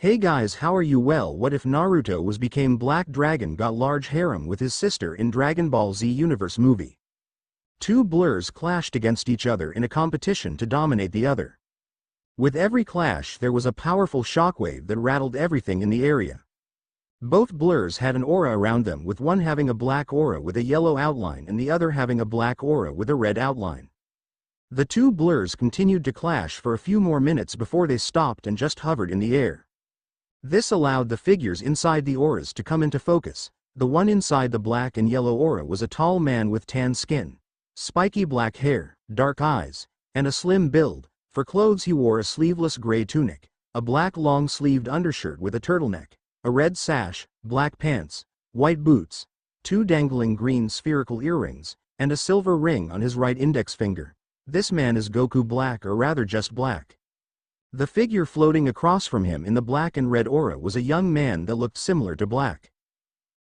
Hey guys, how are you? Well, what if Naruto was became Black Dragon got large harem with his sister in Dragon Ball Z Universe movie? Two blurs clashed against each other in a competition to dominate the other. With every clash there was a powerful shockwave that rattled everything in the area. Both blurs had an aura around them, with one having a black aura with a yellow outline and the other having a black aura with a red outline. The two blurs continued to clash for a few more minutes before they stopped and just hovered in the air. This allowed the figures inside the auras to come into focus. The one inside the black and yellow aura was a tall man with tan skin, spiky black hair, dark eyes, and a slim build. For clothes he wore a sleeveless gray tunic, a black long-sleeved undershirt with a turtleneck, a red sash, black pants, white boots, two dangling green spherical earrings, and a silver ring on his right index finger. This man is Goku Black, or rather just Black. The figure floating across from him in the black and red aura was a young man that looked similar to Black.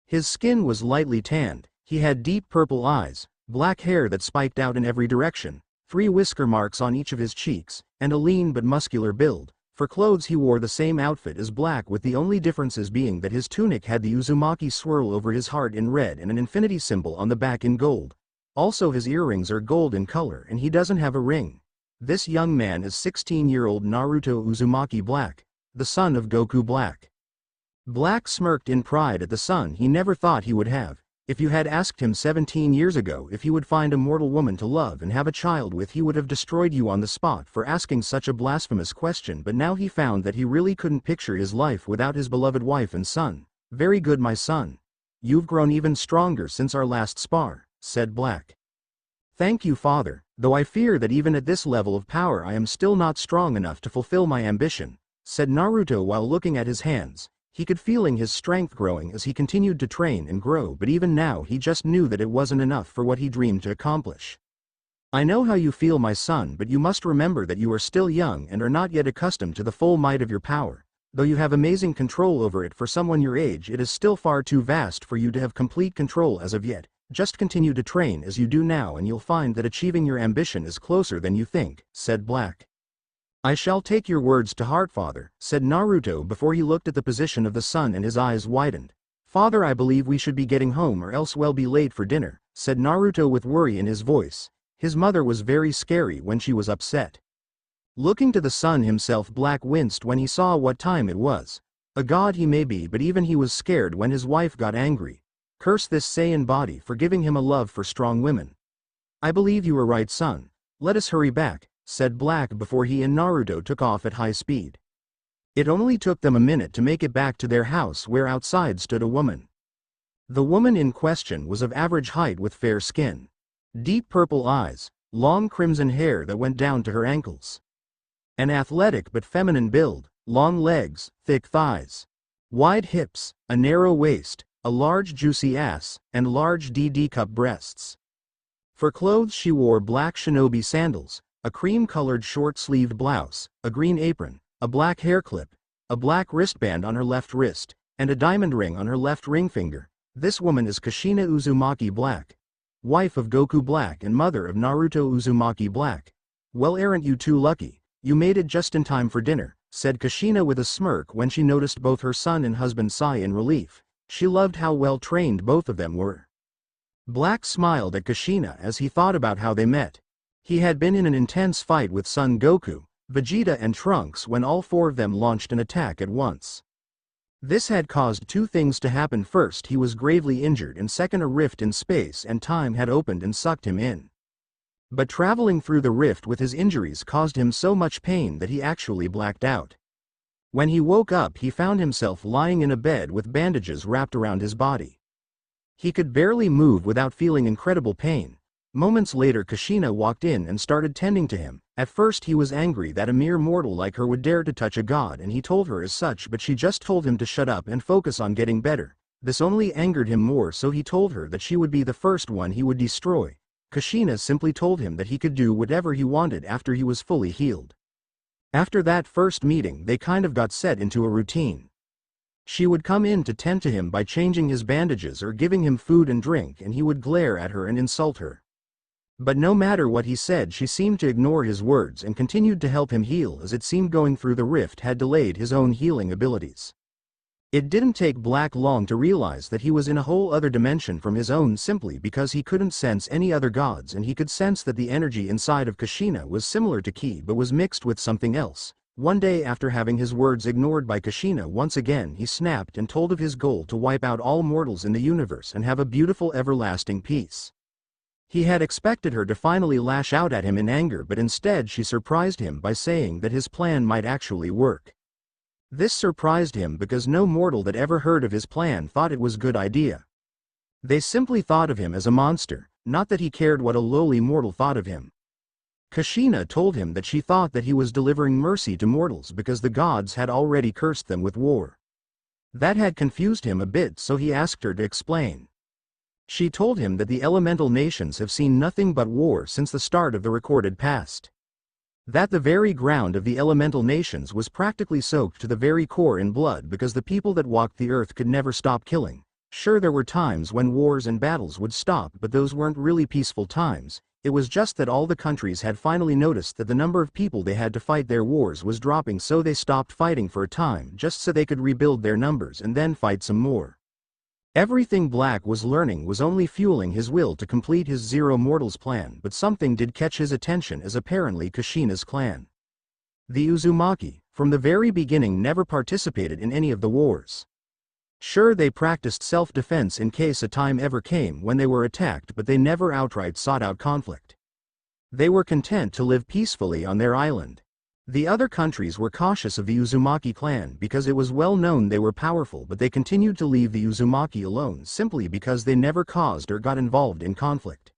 His skin was lightly tanned, he had deep purple eyes, black hair that spiked out in every direction, 3 whisker marks on each of his cheeks, and a lean but muscular build. For clothes he wore the same outfit as Black, with the only differences being that his tunic had the Uzumaki swirl over his heart in red and an infinity symbol on the back in gold. Also his earrings are gold in color and he doesn't have a ring. This young man is 16-year-old Naruto Uzumaki Black, the son of Goku Black. Black smirked in pride at the son he never thought he would have. If you had asked him 17 years ago if he would find a mortal woman to love and have a child with, he would have destroyed you on the spot for asking such a blasphemous question, but now he found that he really couldn't picture his life without his beloved wife and son. Very good, my son. You've grown even stronger since our last spar, said Black. Thank you, father, though I fear that even at this level of power I am still not strong enough to fulfill my ambition, said Naruto while looking at his hands. He could feeling his strength growing as he continued to train and grow, but even now he just knew that it wasn't enough for what he dreamed to accomplish. I know how you feel, my son, but you must remember that you are still young and are not yet accustomed to the full might of your power. Though you have amazing control over it, for someone your age it is still far too vast for you to have complete control as of yet. Just continue to train as you do now and you'll find that achieving your ambition is closer than you think, said Black. I shall take your words to heart, father, said Naruto before he looked at the position of the sun and his eyes widened. Father, I believe we should be getting home or else we'll be late for dinner, said Naruto with worry in his voice. His mother was very scary when she was upset. Looking to the sun himself, Black winced when he saw what time it was. A god he may be, but even he was scared when his wife got angry. Curse this Saiyan body for giving him a love for strong women. I believe you are right, son. Let us hurry back, said Black before he and Naruto took off at high speed. It only took them a minute to make it back to their house, where outside stood a woman. The woman in question was of average height with fair skin, deep purple eyes, long crimson hair that went down to her ankles, an athletic but feminine build, long legs, thick thighs, wide hips, a narrow waist, a large juicy ass, and large DD-cup breasts. For clothes she wore black shinobi sandals, a cream-colored short-sleeved blouse, a green apron, a black hair clip, a black wristband on her left wrist, and a diamond ring on her left ring finger. This woman is Kushina Uzumaki Black, wife of Goku Black and mother of Naruto Uzumaki Black. Well, aren't you too lucky? You made it just in time for dinner, said Kushina with a smirk when she noticed both her son and husband sigh in relief. She loved how well trained both of them were. Black smiled at Kushina as he thought about how they met. He had been in an intense fight with Son Goku, Vegeta and Trunks when all 4 of them launched an attack at once. This had caused 2 things to happen. First, he was gravely injured, and second, a rift in space and time had opened and sucked him in. But traveling through the rift with his injuries caused him so much pain that he actually blacked out. When he woke up, he found himself lying in a bed with bandages wrapped around his body. He could barely move without feeling incredible pain. Moments later, Kushina walked in and started tending to him. At first he was angry that a mere mortal like her would dare to touch a god, and he told her as such, but she just told him to shut up and focus on getting better. This only angered him more, so he told her that she would be the first one he would destroy. Kushina simply told him that he could do whatever he wanted after he was fully healed. After that first meeting, they kind of got set into a routine. She would come in to tend to him by changing his bandages or giving him food and drink, and he would glare at her and insult her. But no matter what he said, she seemed to ignore his words and continued to help him heal, as it seemed going through the rift had delayed his own healing abilities. It didn't take Black long to realize that he was in a whole other dimension from his own, simply because he couldn't sense any other gods, and he could sense that the energy inside of Kushina was similar to Ki but was mixed with something else. One day, after having his words ignored by Kushina once again, he snapped and told of his goal to wipe out all mortals in the universe and have a beautiful everlasting peace. He had expected her to finally lash out at him in anger, but instead she surprised him by saying that his plan might actually work. This surprised him because no mortal that ever heard of his plan thought it was a good idea. They simply thought of him as a monster, not that he cared what a lowly mortal thought of him. Kushina told him that she thought that he was delivering mercy to mortals because the gods had already cursed them with war. That had confused him a bit, so he asked her to explain. She told him that the elemental nations have seen nothing but war since the start of the recorded past. That the very ground of the elemental nations was practically soaked to the very core in blood because the people that walked the earth could never stop killing. Sure, there were times when wars and battles would stop, but those weren't really peaceful times. It was just that all the countries had finally noticed that the number of people they had to fight their wars was dropping, so they stopped fighting for a time just so they could rebuild their numbers and then fight some more. Everything Black was learning was only fueling his will to complete his Zero Mortals plan, but something did catch his attention, as apparently Kushina's clan, the Uzumaki, from the very beginning never participated in any of the wars. Sure, they practiced self-defense in case a time ever came when they were attacked, but they never outright sought out conflict. They were content to live peacefully on their island. The other countries were cautious of the Uzumaki clan because it was well known they were powerful, but they continued to leave the Uzumaki alone simply because they never caused or got involved in conflict.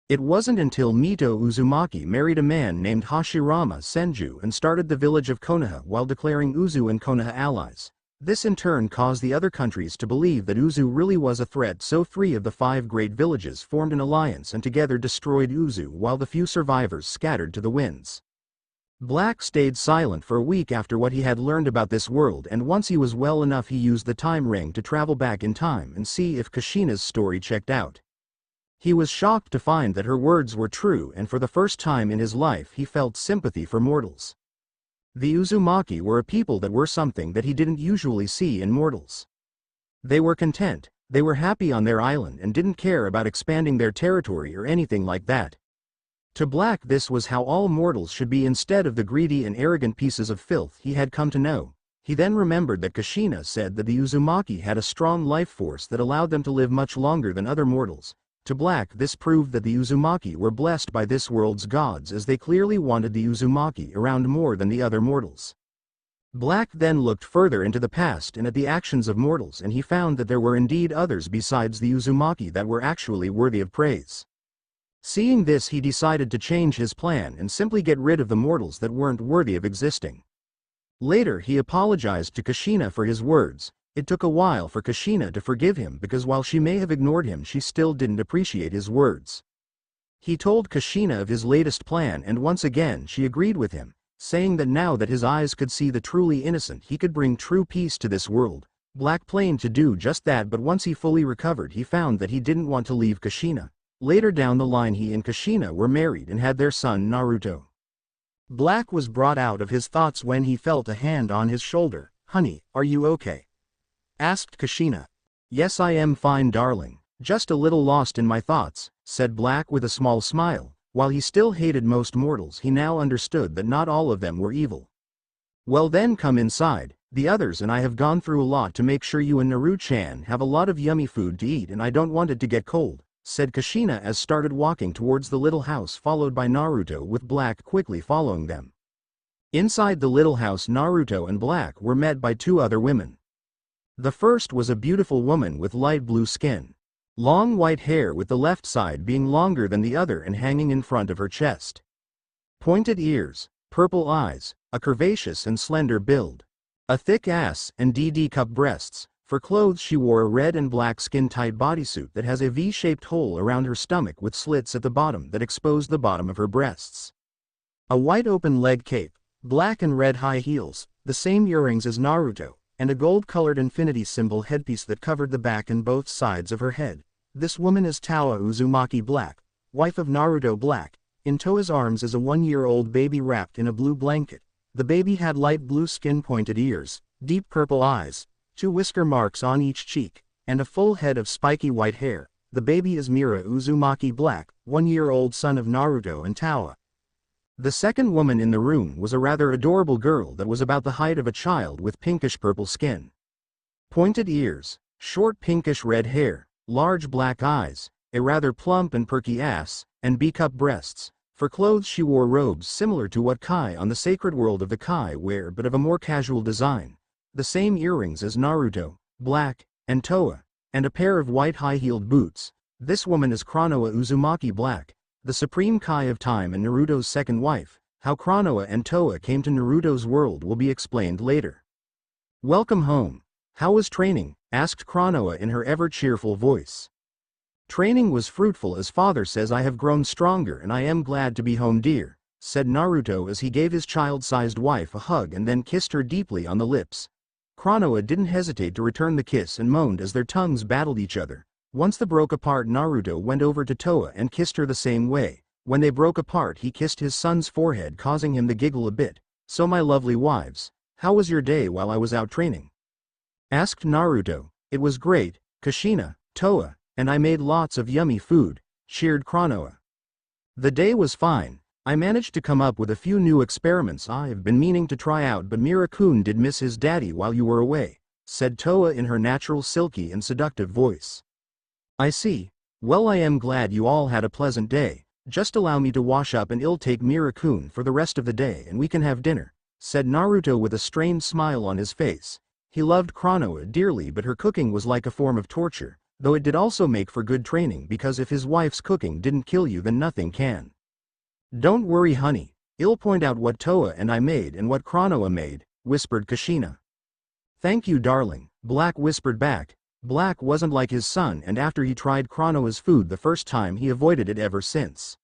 It wasn't until Mito Uzumaki married a man named Hashirama Senju and started the village of Konoha while declaring Uzu and Konoha allies. This in turn caused the other countries to believe that Uzu really was a threat, so 3 of the 5 great villages formed an alliance and together destroyed Uzu while the few survivors scattered to the winds. Black stayed silent for a week after what he had learned about this world, and once he was well enough he used the time ring to travel back in time and see if Kushina's story checked out. He was shocked to find that her words were true, and for the first time in his life he felt sympathy for mortals. The Uzumaki were a people that were something that he didn't usually see in mortals. They were content, they were happy on their island and didn't care about expanding their territory or anything like that. To Black, this was how all mortals should be instead of the greedy and arrogant pieces of filth he had come to know. He then remembered that Kushina said that the Uzumaki had a strong life force that allowed them to live much longer than other mortals. To Black, this proved that the Uzumaki were blessed by this world's gods, as they clearly wanted the Uzumaki around more than the other mortals. Black then looked further into the past and at the actions of mortals, and he found that there were indeed others besides the Uzumaki that were actually worthy of praise. Seeing this, he decided to change his plan and simply get rid of the mortals that weren't worthy of existing. Later he apologized to Kushina for his words. It took a while for Kushina to forgive him because while she may have ignored him, she still didn't appreciate his words. He told Kushina of his latest plan, and once again she agreed with him, saying that now that his eyes could see the truly innocent, he could bring true peace to this world. Black planned to do just that, but once he fully recovered he found that he didn't want to leave Kushina. Later down the line he and Kushina were married and had their son Naruto. Black was brought out of his thoughts when he felt a hand on his shoulder. "Honey, are you okay?" asked Kushina. "Yes, I am fine, darling. Just a little lost in my thoughts," said Black with a small smile. While he still hated most mortals, he now understood that not all of them were evil. "Well then, come inside. The others and I have gone through a lot to make sure you and Naru-chan have a lot of yummy food to eat, and I don't want it to get cold," said Kushina as started walking towards the little house, followed by Naruto with Black quickly following them. Inside the little house, Naruto and Black were met by 2 other women. The first was a beautiful woman with light blue skin. Long white hair, with the left side being longer than the other and hanging in front of her chest. Pointed ears, purple eyes, a curvaceous and slender build. A thick ass and DD-cup breasts. For clothes she wore a red and black skin-tight bodysuit that has a V-shaped hole around her stomach with slits at the bottom that expose the bottom of her breasts. A white open leg cape, black and red high heels, the same earrings as Naruto, and a gold-colored infinity symbol headpiece that covered the back and both sides of her head. This woman is Tawa Uzumaki Black, wife of Naruto Black. In Toa's arms is a 1-year-old baby wrapped in a blue blanket. The baby had light blue skin, pointed ears, deep purple eyes, 2 whisker marks on each cheek, and a full head of spiky white hair. The baby is Mira Uzumaki Black, 1-year-old son of Naruto and Toa. The second woman in the room was a rather adorable girl that was about the height of a child with pinkish-purple skin. Pointed ears, short pinkish-red hair, large black eyes, a rather plump and perky ass, and B-cup breasts. For clothes she wore robes similar to what Kai on the sacred world of the Kai wear but of a more casual design. The same earrings as Naruto, Black, and Toa, and a pair of white high-heeled boots. This woman is Konoha Uzumaki Black, the supreme Kai of time and Naruto's second wife. How Konoha and Toa came to Naruto's world will be explained later. "Welcome home. How was training?" asked Konoha in her ever-cheerful voice. "Training was fruitful, as father says. I have grown stronger and I am glad to be home, dear," said Naruto as he gave his child-sized wife a hug and then kissed her deeply on the lips. Konoha didn't hesitate to return the kiss and moaned as their tongues battled each other. Once they broke apart, Naruto went over to Toa and kissed her the same way. When they broke apart, he kissed his son's forehead, causing him to giggle a bit. "So my lovely wives, how was your day while I was out training?" asked Naruto. "It was great, Kushina, Toa, and I made lots of yummy food," cheered Konoha. "The day was fine. I managed to come up with a few new experiments I've been meaning to try out, but Mira-kun did miss his daddy while you were away," said Toa in her natural silky and seductive voice. "I see. Well, I am glad you all had a pleasant day. Just allow me to wash up and I'll take Mira-kun for the rest of the day and we can have dinner," said Naruto with a strained smile on his face. He loved Konoha dearly, but her cooking was like a form of torture, though it did also make for good training, because if his wife's cooking didn't kill you then nothing can. "Don't worry, honey. I'll point out what Toa and I made and what Konoha made," whispered Kushina. "Thank you, darling," Black whispered back. Black wasn't like his son, and after he tried Konoha's food the first time, he avoided it ever since.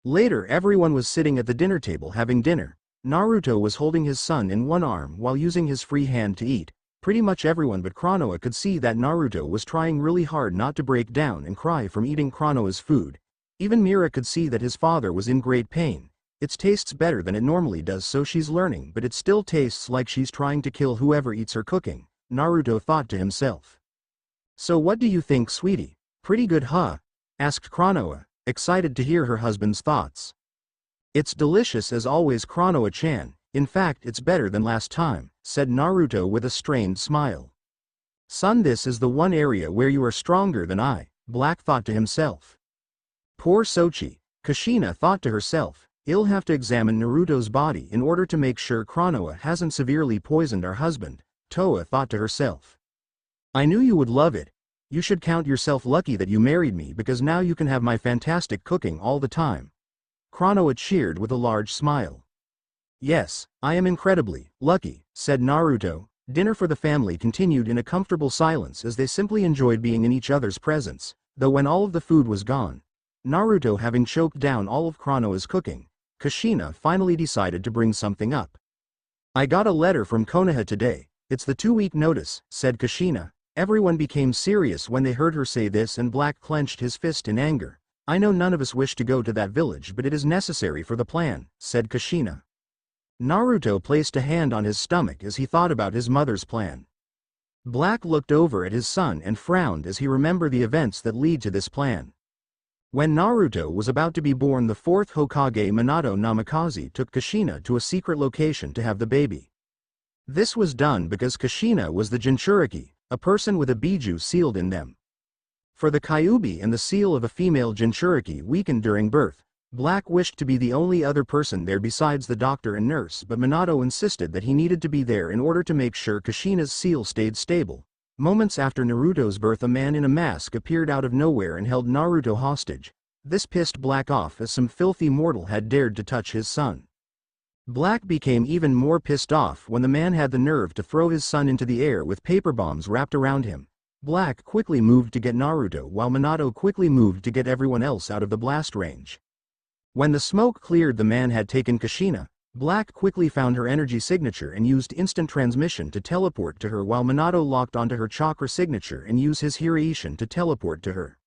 Later, everyone was sitting at the dinner table having dinner. Naruto was holding his son in one arm while using his free hand to eat. Pretty much everyone but Konoha could see that Naruto was trying really hard not to break down and cry from eating Konoha's food. Even Mira could see that his father was in great pain. "It tastes better than it normally does, so she's learning, but it still tastes like she's trying to kill whoever eats her cooking," Naruto thought to himself. "So what do you think, sweetie? Pretty good, huh?" asked Konoha, excited to hear her husband's thoughts. "It's delicious as always, Konoha-chan. In fact, it's better than last time," said Naruto with a strained smile. "Son, this is the one area where you are stronger than I," Black thought to himself. "Poor Sochi," Kushina thought to herself. "I'll have to examine Naruto's body in order to make sure Konoha hasn't severely poisoned our husband," Toa thought to herself. "I knew you would love it. You should count yourself lucky that you married me, because now you can have my fantastic cooking all the time." Konoha cheered with a large smile. "Yes, I am incredibly lucky," said Naruto. Dinner for the family continued in a comfortable silence as they simply enjoyed being in each other's presence, though when all of the food was gone, Naruto having choked down all of Konoha's cooking, Kushina finally decided to bring something up. "I got a letter from Konoha today. It's the 2-week notice," said Kushina. Everyone became serious when they heard her say this, and Black clenched his fist in anger. "I know none of us wish to go to that village, but it is necessary for the plan," said Kushina. Naruto placed a hand on his stomach as he thought about his mother's plan. Black looked over at his son and frowned as he remembered the events that lead to this plan. When Naruto was about to be born, the 4th Hokage Minato Namikaze took Kushina to a secret location to have the baby. This was done because Kushina was the Jinchuriki, a person with a biju sealed in them. For the Kyuubi and the seal of a female Jinchuriki weakened during birth, Black wished to be the only other person there besides the doctor and nurse, but Minato insisted that he needed to be there in order to make sure Kushina's seal stayed stable. Moments after Naruto's birth, a man in a mask appeared out of nowhere and held Naruto hostage. This pissed Black off, as some filthy mortal had dared to touch his son. Black became even more pissed off when the man had the nerve to throw his son into the air with paper bombs wrapped around him. Black quickly moved to get Naruto, while Minato quickly moved to get everyone else out of the blast range. When the smoke cleared, the man had taken Kushina. Black quickly found her energy signature and used instant transmission to teleport to her, while Minato locked onto her chakra signature and used his Hiraishin to teleport to her.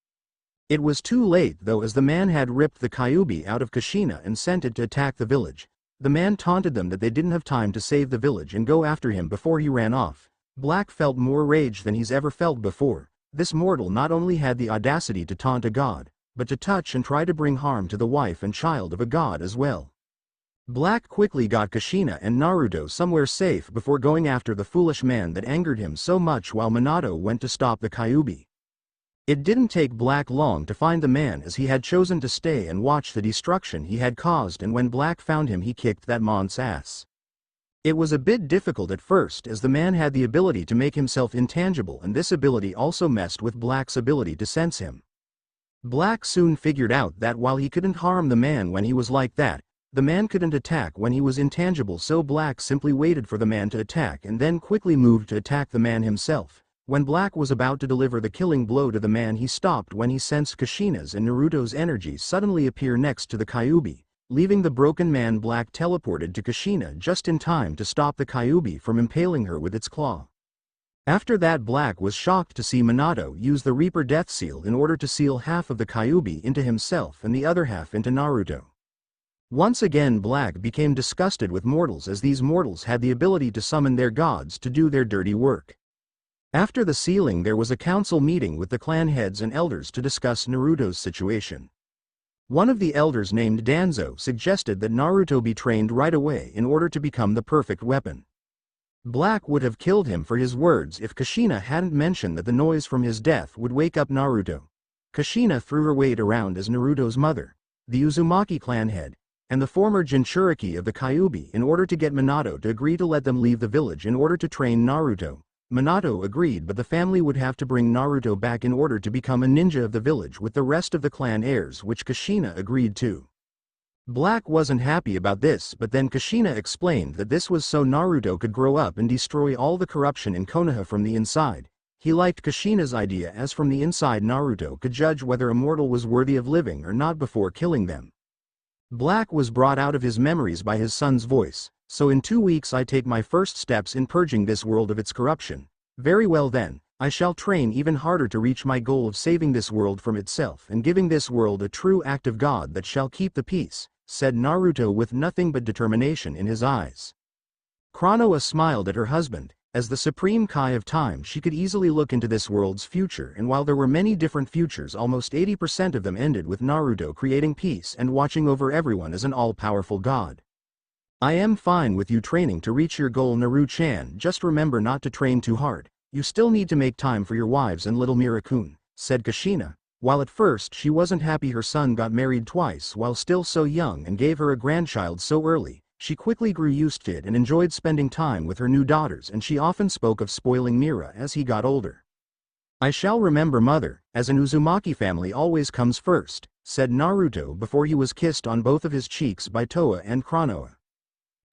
It was too late though, as the man had ripped the Kyuubi out of Kushina and sent it to attack the village. The man taunted them that they didn't have time to save the village and go after him before he ran off. Black felt more rage than he's ever felt before. This mortal not only had the audacity to taunt a god, but to touch and try to bring harm to the wife and child of a god as well. Black quickly got Kushina and Naruto somewhere safe before going after the foolish man that angered him so much, while Minato went to stop the Kyuubi. It didn't take Black long to find the man, as he had chosen to stay and watch the destruction he had caused, and when Black found him he kicked that mon's ass. It was a bit difficult at first, as the man had the ability to make himself intangible, and this ability also messed with Black's ability to sense him. Black soon figured out that while he couldn't harm the man when he was like that, the man couldn't attack when he was intangible, so Black simply waited for the man to attack and then quickly moved to attack the man himself. When Black was about to deliver the killing blow to the man, he stopped when he sensed Kushina's and Naruto's energy suddenly appear next to the Kyuubi. Leaving the broken man, Black teleported to Kushina just in time to stop the Kyuubi from impaling her with its claw. After that, Black was shocked to see Minato use the Reaper Death Seal in order to seal half of the Kyuubi into himself and the other half into Naruto. Once again Black became disgusted with mortals, as these mortals had the ability to summon their gods to do their dirty work. After the sealing, there was a council meeting with the clan heads and elders to discuss Naruto's situation. One of the elders, named Danzo, suggested that Naruto be trained right away in order to become the perfect weapon. Black would have killed him for his words if Kushina hadn't mentioned that the noise from his death would wake up Naruto. Kushina threw her weight around as Naruto's mother, the Uzumaki clan head, and the former Jinchuriki of the Kyuubi in order to get Minato to agree to let them leave the village in order to train Naruto. Minato agreed, but the family would have to bring Naruto back in order to become a ninja of the village with the rest of the clan heirs, which Kushina agreed to. Black wasn't happy about this, but then Kushina explained that this was so Naruto could grow up and destroy all the corruption in Konoha from the inside. He liked Kushina's idea, as from the inside Naruto could judge whether a mortal was worthy of living or not before killing them. Black was brought out of his memories by his son's voice. So in 2 weeks I take my first steps in purging this world of its corruption. Very well then, I shall train even harder to reach my goal of saving this world from itself and giving this world a true act of God that shall keep the peace, said Naruto with nothing but determination in his eyes. Konoha smiled at her husband. As the supreme Kai of time, she could easily look into this world's future, and while there were many different futures, almost 80% of them ended with Naruto creating peace and watching over everyone as an all-powerful god. I am fine with you training to reach your goal, Naru-chan, just remember not to train too hard. You still need to make time for your wives and little Mirakun, said Kushina. While at first she wasn't happy her son got married twice while still so young and gave her a grandchild so early, she quickly grew used to it and enjoyed spending time with her new daughters, and she often spoke of spoiling Mira as he got older. I shall remember, mother, as an Uzumaki family always comes first, said Naruto before he was kissed on both of his cheeks by Toa and Konoha.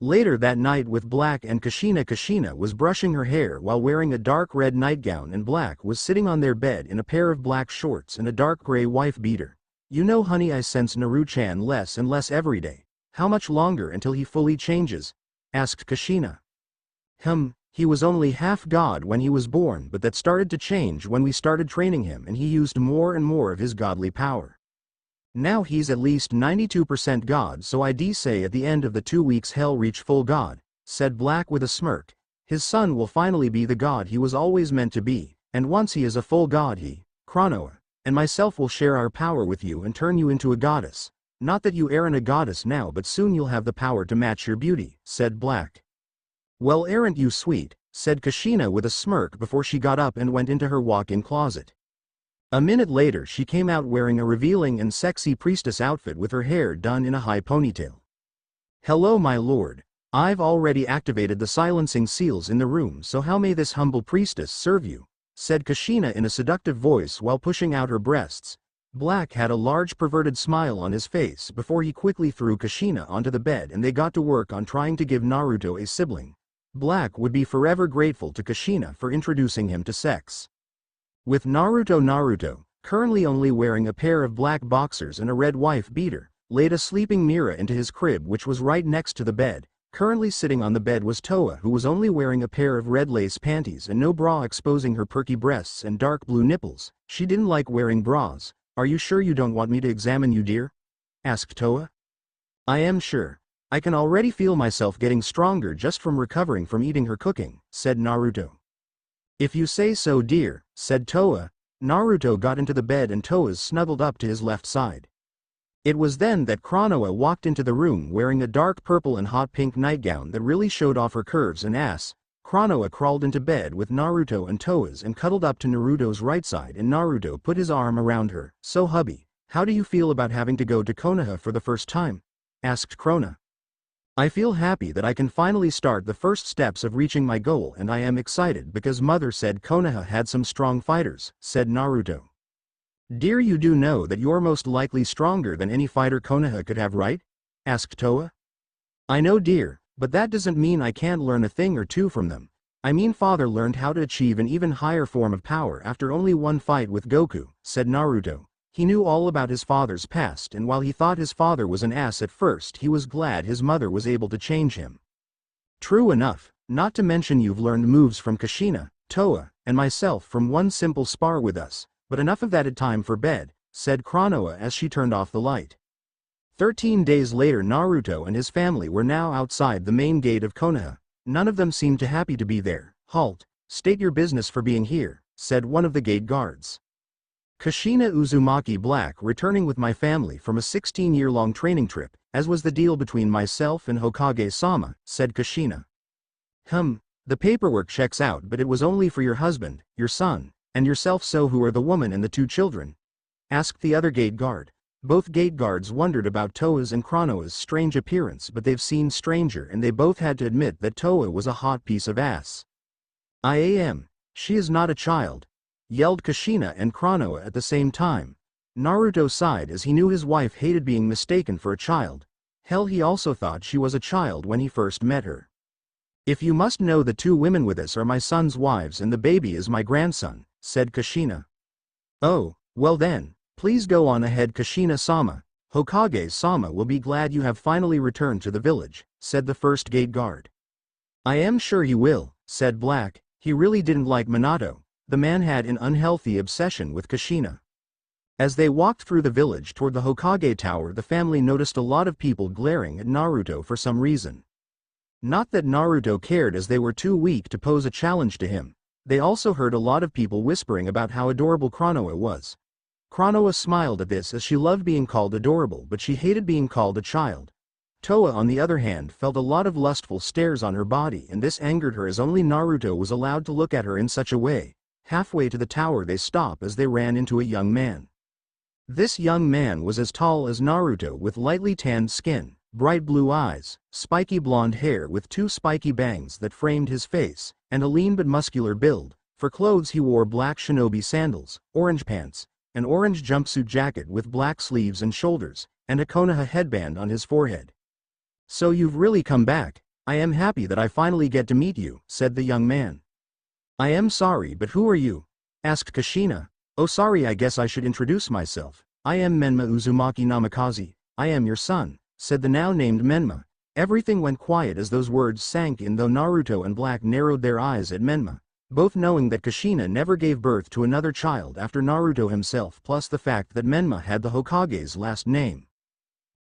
Later that night, with Black and Kushina, Kushina was brushing her hair while wearing a dark red nightgown, and Black was sitting on their bed in a pair of black shorts and a dark gray wife beater. You know, honey, I sense Naru-chan less and less every day. How much longer until he fully changes? Asked Kushina. He was only half god when he was born, but that started to change when we started training him and he used more and more of his godly power. Now he's at least 92% god, so I'd say at the end of the 2 weeks he'll reach full god, said Black with a smirk. His son will finally be the god he was always meant to be, and once he is a full god, he, Konoha, and myself will share our power with you and turn you into a goddess. Not that you aren't a goddess now, but soon you'll have the power to match your beauty, said Black. Well, aren't you sweet, said Kushina with a smirk before she got up and went into her walk-in closet. A minute later she came out wearing a revealing and sexy priestess outfit with her hair done in a high ponytail. Hello, my lord. I've already activated the silencing seals in the room, so how may this humble priestess serve you? Said Kushina in a seductive voice while pushing out her breasts. Black had a large perverted smile on his face before he quickly threw Kushina onto the bed and they got to work on trying to give Naruto a sibling. Black would be forever grateful to Kushina for introducing him to sex. With Naruto, currently only wearing a pair of black boxers and a red wife beater, laid a sleeping Mira into his crib, which was right next to the bed. Currently sitting on the bed was Toa, who was only wearing a pair of red lace panties and no bra, exposing her perky breasts and dark blue nipples. She didn't like wearing bras. Are you sure you don't want me to examine you, dear? Asked Toa. I am sure. I can already feel myself getting stronger just from recovering from eating her cooking, said Naruto. If you say so, dear, said Toa. Naruto got into the bed and Toa snuggled up to his left side. It was then that Konoha walked into the room wearing a dark purple and hot pink nightgown that really showed off her curves and ass. Konoha crawled into bed with Naruto and Toa's and cuddled up to Naruto's right side, and Naruto put his arm around her. So hubby, how do you feel about having to go to Konoha for the first time? Asked Krona. I feel happy that I can finally start the first steps of reaching my goal, and I am excited because mother said Konoha had some strong fighters, said Naruto. Dear, you do know that you're most likely stronger than any fighter Konoha could have, right? Asked Toa. I know, dear, but that doesn't mean I can't learn a thing or two from them. I mean, father learned how to achieve an even higher form of power after only one fight with Goku, said Naruto. He knew all about his father's past, and while he thought his father was an ass at first, he was glad his mother was able to change him. True enough, not to mention you've learned moves from Kushina, Toa, and myself from one simple spar with us, but enough of that, it's time for bed, said Konoha as she turned off the light. 13 days later, Naruto and his family were now outside the main gate of Konoha. None of them seemed happy to be there. Halt, state your business for being here, said one of the gate guards. Kushina Uzumaki Black, returning with my family from a 16-year-long training trip, as was the deal between myself and Hokage-sama, said Kushina. The paperwork checks out, but it was only for your husband, your son, and yourself, so who are the woman and the 2 children? Asked the other gate guard. Both gate guards wondered about Toa's and Konoha's strange appearance, but they've seen stranger and they both had to admit that Toa was a hot piece of ass. I am. She is not a child, yelled Kushina and Konoha at the same time. Naruto sighed as he knew his wife hated being mistaken for a child. Hell, he also thought she was a child when he first met her. If you must know, the 2 women with us are my son's wives and the baby is my grandson, said Kushina. Oh, well then, please go on ahead, Kushina-sama. Hokage-sama will be glad you have finally returned to the village, said the first gate guard. I am sure he will, said Black. He really didn't like Minato. The man had an unhealthy obsession with Kushina. As they walked through the village toward the Hokage Tower, the family noticed a lot of people glaring at Naruto for some reason. Not that Naruto cared, as they were too weak to pose a challenge to him. They also heard a lot of people whispering about how adorable Konoha was. Konoha smiled at this, as she loved being called adorable, but she hated being called a child. Toa, on the other hand, felt a lot of lustful stares on her body, and this angered her, as only Naruto was allowed to look at her in such a way. Halfway to the tower they stopped as they ran into a young man. This young man was as tall as Naruto, with lightly tanned skin, bright blue eyes, spiky blonde hair with 2 spiky bangs that framed his face, and a lean but muscular build. For clothes he wore black shinobi sandals, orange pants, an orange jumpsuit jacket with black sleeves and shoulders, and a Konoha headband on his forehead. So you've really come back. I am happy that I finally get to meet you, said the young man. I am sorry, but who are you? Asked Kushina. Oh, sorry, I guess I should introduce myself. I am Menma Uzumaki Namikaze. I am your son, said the now named Menma. Everything went quiet as those words sank in, though Naruto and Black narrowed their eyes at Menma, both knowing that Kushina never gave birth to another child after Naruto himself, plus the fact that Menma had the Hokage's last name.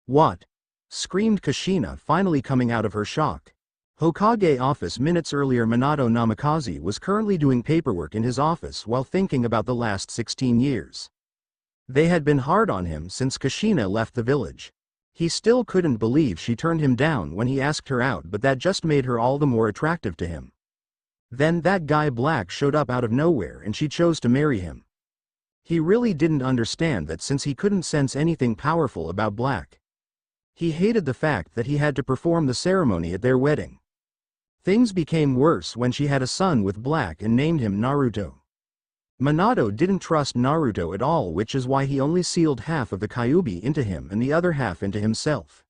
What? Screamed Kushina, finally coming out of her shock. Hokage office. Minutes earlier, Minato Namikaze was currently doing paperwork in his office while thinking about the last 16 years. They had been hard on him since Kushina left the village. He still couldn't believe she turned him down when he asked her out, but that just made her all the more attractive to him. Then that guy Black showed up out of nowhere and she chose to marry him. He really didn't understand that, since he couldn't sense anything powerful about Black. He hated the fact that he had to perform the ceremony at their wedding. Things became worse when she had a son with Black and named him Naruto. Minato didn't trust Naruto at all, which is why he only sealed half of the Kyuubi into him and the other half into himself.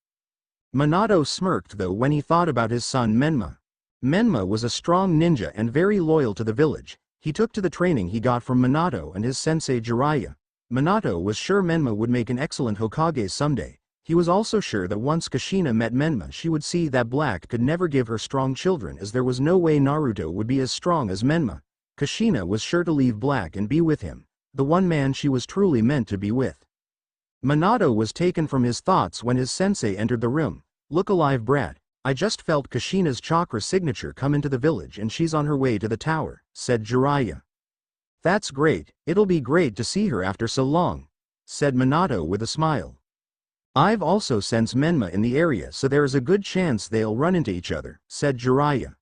Minato smirked though when he thought about his son Menma. Menma was a strong ninja and very loyal to the village. He took to the training he got from Minato and his sensei Jiraiya. Minato was sure Menma would make an excellent Hokage someday. He was also sure that once Kushina met Menma, she would see that Black could never give her strong children, as there was no way Naruto would be as strong as Menma. Kushina was sure to leave Black and be with him. the one man she was truly meant to be with. Minato was taken from his thoughts when his sensei entered the room. "Look alive, brat. I just felt Kushina's chakra signature come into the village and she's on her way to the tower," said Jiraiya. "That's great, it'll be great to see her after so long," said Minato with a smile. "I've also sensed Menma in the area, so there is a good chance they'll run into each other," said Jiraiya.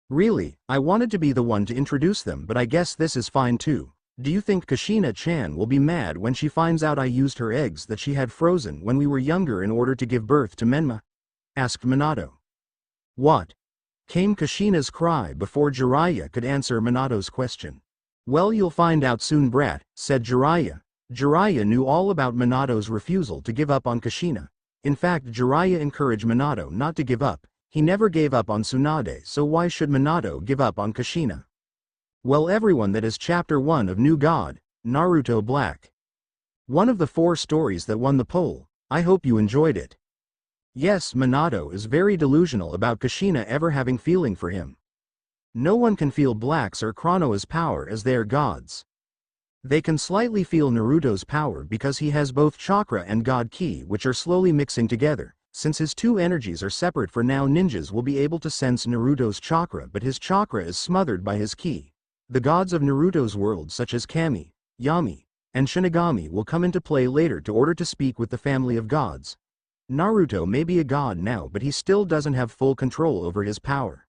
"Really, I wanted to be the one to introduce them, but I guess this is fine too. Do you think Kushina-chan will be mad when she finds out I used her eggs that she had frozen when we were younger in order to give birth to Menma?" asked Minato. "What?" came Kushina's cry before Jiraiya could answer Minato's question. "Well, you'll find out soon, brat," said Jiraiya. Jiraiya knew all about Minato's refusal to give up on Kushina. In fact, Jiraiya encouraged Minato not to give up. He never gave up on Tsunade, so why should Minato give up on Kushina? Well, everyone, that is Chapter 1 of New God, Naruto Black. One of the 4 stories that won the poll. I hope you enjoyed it. Yes, Minato is very delusional about Kushina ever having feeling for him. No one can feel Black's or Chronoa's power as they are gods. They can slightly feel Naruto's power because he has both chakra and god ki, which are slowly mixing together. Since his 2 energies are separate for now, ninjas will be able to sense Naruto's chakra, but his chakra is smothered by his ki. The gods of Naruto's world such as Kami, Yami, and Shinigami will come into play later to order to speak with the family of gods. Naruto may be a god now, but he still doesn't have full control over his power.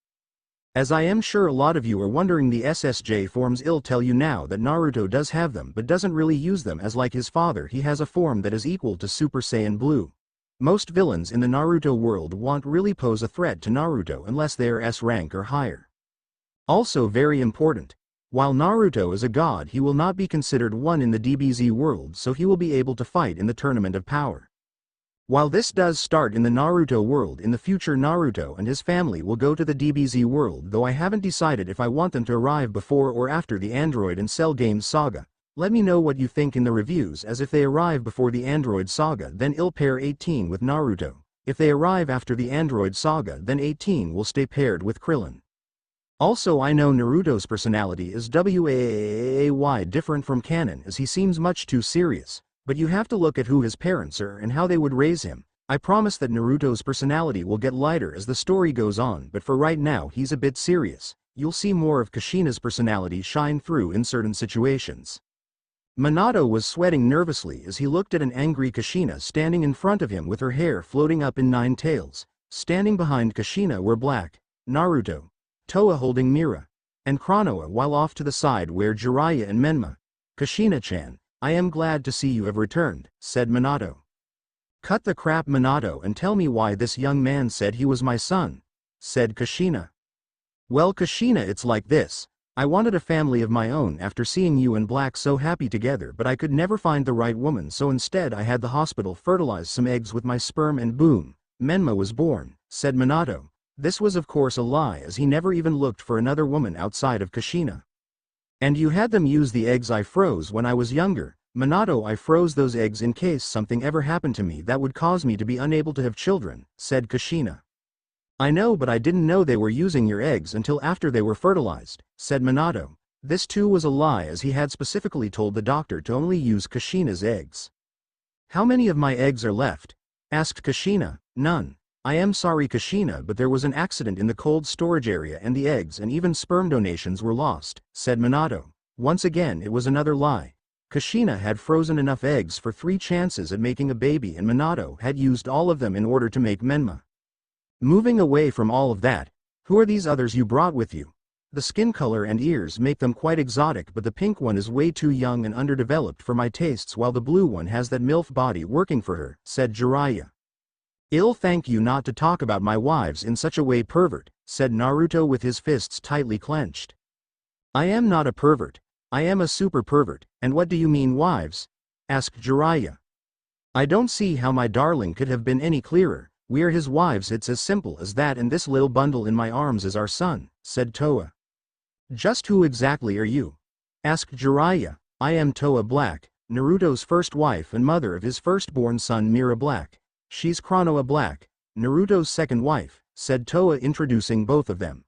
As I am sure a lot of you are wondering, the SSJ forms, I'll tell you now that Naruto does have them but doesn't really use them, as like his father he has a form that is equal to Super Saiyan Blue. Most villains in the Naruto world won't really pose a threat to Naruto unless they are S rank or higher. Also very important, while Naruto is a god, he will not be considered one in the DBZ world, so he will be able to fight in the Tournament of Power. While this does start in the Naruto world, in the future Naruto and his family will go to the DBZ world, though I haven't decided if I want them to arrive before or after the Android and Cell Games saga. Let me know what you think in the reviews, as if they arrive before the Android saga, then I'll pair 18 with Naruto. If they arrive after the Android saga, then 18 will stay paired with Krillin. Also, I know Naruto's personality is way different from canon, as he seems much too serious. But you have to look at who his parents are and how they would raise him. I promise that Naruto's personality will get lighter as the story goes on, but for right now he's a bit serious. You'll see more of Kushina's personality shine through in certain situations. Minato was sweating nervously as he looked at an angry Kushina standing in front of him with her hair floating up in 9 tails. Standing behind Kushina were Black, Naruto, Toa holding Mira, and Chronoa, while off to the side were Jiraiya and Menma. "Kushina-chan, I am glad to see you have returned," said Minato. "Cut the crap, Minato, and tell me why this young man said he was my son," said Kushina. "Well, Kushina, it's like this. I wanted a family of my own after seeing you and Black so happy together, but I could never find the right woman, so instead I had the hospital fertilize some eggs with my sperm and boom, Menma was born," said Minato. This was of course a lie, as he never even looked for another woman outside of Kushina. "And you had them use the eggs I froze when I was younger, Minato. I froze those eggs in case something ever happened to me that would cause me to be unable to have children," said Kushina. "I know, but I didn't know they were using your eggs until after they were fertilized," said Minato. This too was a lie, as he had specifically told the doctor to only use Kushina's eggs. "How many of my eggs are left?" asked Kushina. "None. I am sorry, Kushina, but there was an accident in the cold storage area and the eggs and even sperm donations were lost," said Minato. Once again it was another lie. Kushina had frozen enough eggs for 3 chances at making a baby, and Minato had used all of them in order to make Menma. "Moving away from all of that, who are these others you brought with you? The skin color and ears make them quite exotic, but the pink one is way too young and underdeveloped for my tastes, while the blue one has that MILF body working for her," said Jiraiya. "I'll thank you not to talk about my wives in such a way, pervert," said Naruto with his fists tightly clenched. "I am not a pervert. I am a super pervert. And what do you mean, wives?" asked Jiraiya. "I don't see how my darling could have been any clearer. We are his wives, it's as simple as that, and this little bundle in my arms is our son," said Toa. "Just who exactly are you?" asked Jiraiya. "I am Toa Black, Naruto's first wife and mother of his firstborn son Mira Black. She's Chronoa Black, Naruto's second wife," said Toa, introducing both of them.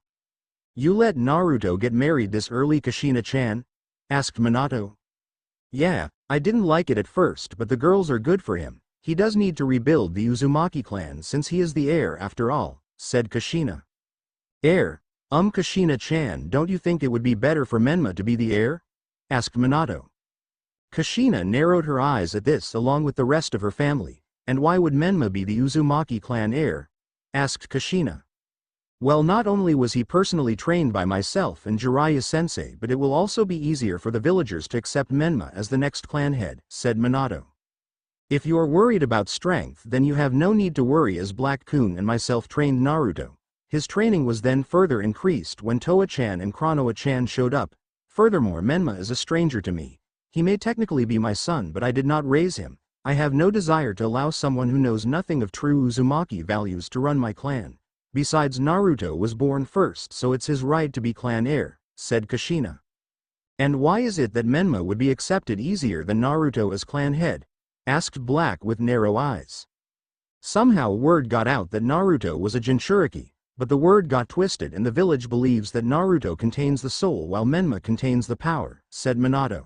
"You let Naruto get married this early, Kushina-chan?" asked Minato. Yeah, I didn't like it at first, but the girls are good for him. He does need to rebuild the Uzumaki clan since he is the heir after all, said Kushina. Heir? Kushina-chan, don't you think it would be better for Menma to be the heir? Asked Minato. Kushina narrowed her eyes at this along with the rest of her family. And why would Menma be the Uzumaki clan heir? Asked Kushina. Well, not only was he personally trained by myself and Jiraiya-sensei, but it will also be easier for the villagers to accept Menma as the next clan head, said Minato. If you are worried about strength, then you have no need to worry, as Black-kun and myself trained Naruto. His training was then further increased when Toa-chan and Chronoa-chan showed up. Furthermore, Menma is a stranger to me. He may technically be my son, but I did not raise him. I have no desire to allow someone who knows nothing of true Uzumaki values to run my clan. Besides, Naruto was born first, so it's his right to be clan heir, said Kushina. And why is it that Menma would be accepted easier than Naruto as clan head? Asked Black with narrow eyes. Somehow word got out that Naruto was a Jinchuriki, but the word got twisted and the village believes that Naruto contains the soul while Menma contains the power, said Minato.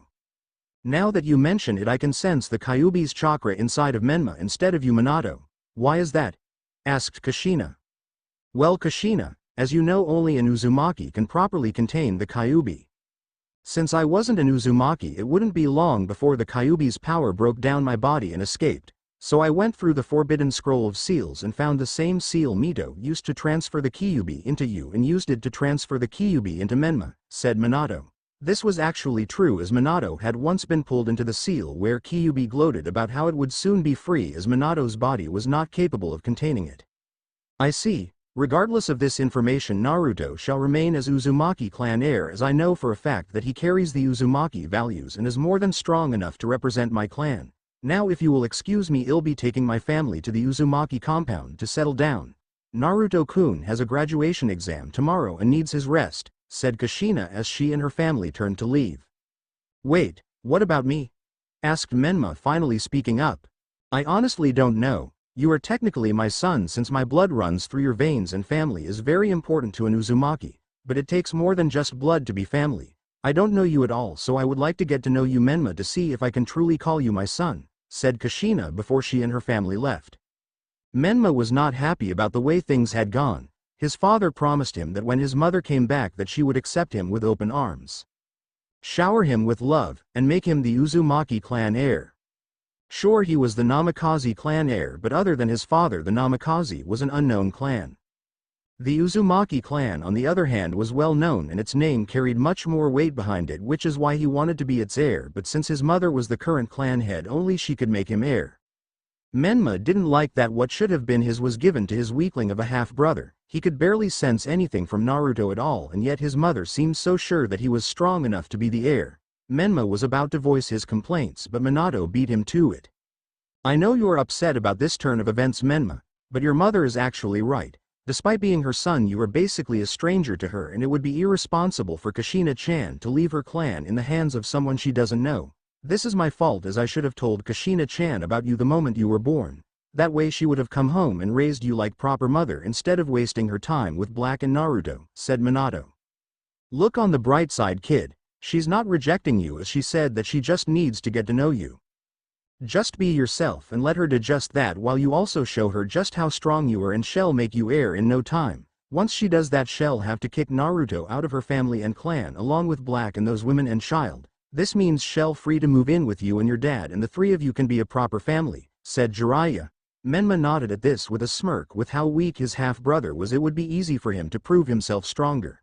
Now that you mention it, I can sense the Kyuubi's chakra inside of Menma instead of you, Minato. Why is that? Asked Kushina. Well, Kushina, as you know, only an Uzumaki can properly contain the Kyuubi. Since I wasn't an Uzumaki, it wouldn't be long before the Kyuubi's power broke down my body and escaped. So I went through the forbidden scroll of seals and found the same seal Mito used to transfer the Kyuubi into you and used it to transfer the Kyuubi into Menma, said Minato. This was actually true, as Minato had once been pulled into the seal where Kyuubi gloated about how it would soon be free as Minato's body was not capable of containing it. I see. Regardless of this information, Naruto shall remain as Uzumaki clan heir, as I know for a fact that he carries the Uzumaki values and is more than strong enough to represent my clan. Now if you will excuse me, I'll be taking my family to the Uzumaki compound to settle down. Naruto-kun has a graduation exam tomorrow and needs his rest, said Kushina as she and her family turned to leave. Wait, what about me? Asked Menma, finally speaking up. I honestly don't know. You are technically my son since my blood runs through your veins, and family is very important to an Uzumaki, but it takes more than just blood to be family. I don't know you at all, so I would like to get to know you, Menma, to see if I can truly call you my son, said Kushina before she and her family left. Menma was not happy about the way things had gone. His father promised him that when his mother came back that she would accept him with open arms, shower him with love, and make him the Uzumaki clan heir. Sure, he was the Namikaze clan heir, but other than his father, the Namikaze was an unknown clan. The Uzumaki clan, on the other hand, was well known and its name carried much more weight behind it, which is why he wanted to be its heir, but since his mother was the current clan head, only she could make him heir. Menma didn't like that what should have been his was given to his weakling of a half-brother. He could barely sense anything from Naruto at all, and yet his mother seemed so sure that he was strong enough to be the heir. Menma was about to voice his complaints, but Minato beat him to it. I know you are upset about this turn of events, Menma, but your mother is actually right. Despite being her son, you are basically a stranger to her, and it would be irresponsible for Kushina-chan to leave her clan in the hands of someone she doesn't know. This is my fault, as I should have told Kushina-chan about you the moment you were born. That way she would have come home and raised you like proper mother instead of wasting her time with Black and Naruto, said Minato. Look on the bright side, kid. She's not rejecting you, as she said that she just needs to get to know you. Just be yourself and let her do just that, while you also show her just how strong you are, and she'll make you heir in no time. Once she does that, she'll have to kick Naruto out of her family and clan along with Black and those women and child. This means she'll free to move in with you and your dad, and the three of you can be a proper family, said Jiraiya. Menma nodded at this with a smirk. With how weak his half-brother was, it would be easy for him to prove himself stronger.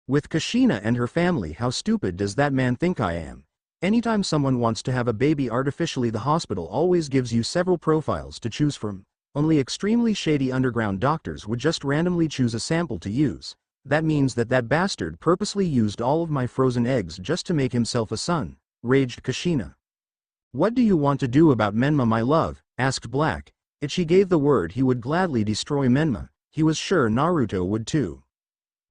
With Kushina and her family, how stupid does that man think I am? Anytime someone wants to have a baby artificially, the hospital always gives you several profiles to choose from. Only extremely shady underground doctors would just randomly choose a sample to use. That means that that bastard purposely used all of my frozen eggs just to make himself a son, raged Kushina. What do you want to do about Menma, my love? Asked Black. If she gave the word, he would gladly destroy Menma. He was sure Naruto would too.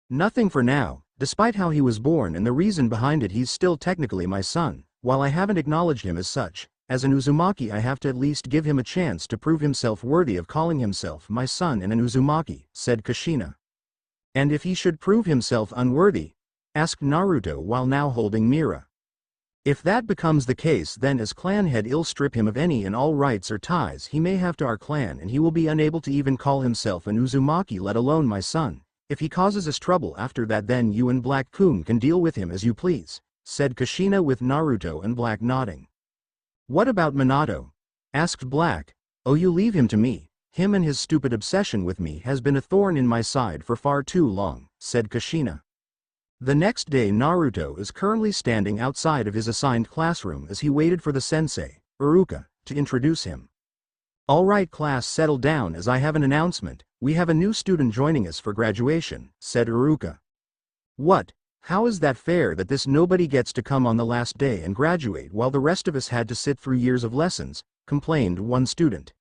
Nothing for now. Despite how he was born and the reason behind it, he's still technically my son. While I haven't acknowledged him as such, as an Uzumaki I have to at least give him a chance to prove himself worthy of calling himself my son and an Uzumaki, said Kushina. And if he should prove himself unworthy? Asked Naruto while now holding Mira. If that becomes the case, then as clan head I'll strip him of any and all rights or ties he may have to our clan, and he will be unable to even call himself an Uzumaki, let alone my son. If he causes us trouble after that, then you and Black-kun can deal with him as you please, said Kushina, with Naruto and Black nodding. What about Minato? Asked Black. Oh, you leave him to me. Him and his stupid obsession with me has been a thorn in my side for far too long, said Kushina. The next day, Naruto is currently standing outside of his assigned classroom as he waited for the sensei, Iruka, to introduce him. Alright class, settle down as I have an announcement. We have a new student joining us for graduation, said Iruka. What? How is that fair that this nobody gets to come on the last day and graduate while the rest of us had to sit through years of lessons, complained one student.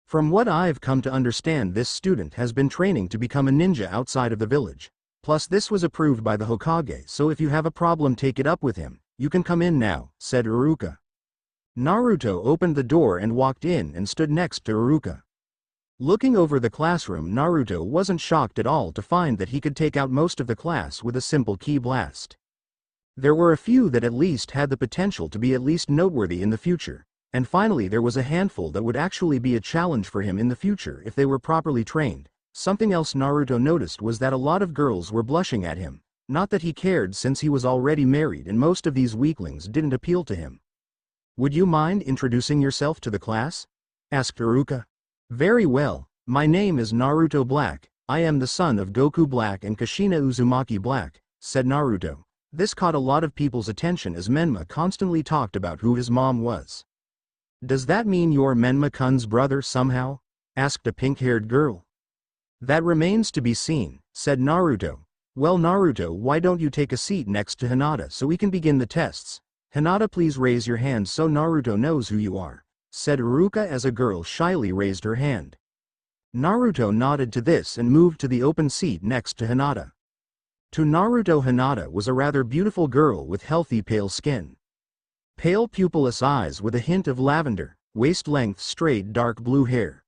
From what I've come to understand, this student has been training to become a ninja outside of the village. Plus this was approved by the Hokage, so if you have a problem, take it up with him. You can come in now, said Iruka. Naruto opened the door and walked in and stood next to Iruka. Looking over the classroom, Naruto wasn't shocked at all to find that he could take out most of the class with a simple ki blast. There were a few that at least had the potential to be at least noteworthy in the future, and finally there was a handful that would actually be a challenge for him in the future if they were properly trained. Something else Naruto noticed was that a lot of girls were blushing at him. Not that he cared, since he was already married and most of these weaklings didn't appeal to him. Would you mind introducing yourself to the class? Asked Iruka. Very well, my name is Naruto Black. I am the son of Goku Black and Kushina Uzumaki Black, said Naruto. This caught a lot of people's attention as Menma constantly talked about who his mom was. Does that mean you're Menma-kun's brother somehow? Asked a pink-haired girl. That remains to be seen, said Naruto. Well Naruto, why don't you take a seat next to Hinata so we can begin the tests? Hinata, please raise your hand so Naruto knows who you are, said Iruka as a girl shyly raised her hand. Naruto nodded to this and moved to the open seat next to Hinata. To Naruto, Hinata was a rather beautiful girl with healthy pale skin. Pale pupilless eyes with a hint of lavender, waist-length straight dark blue hair.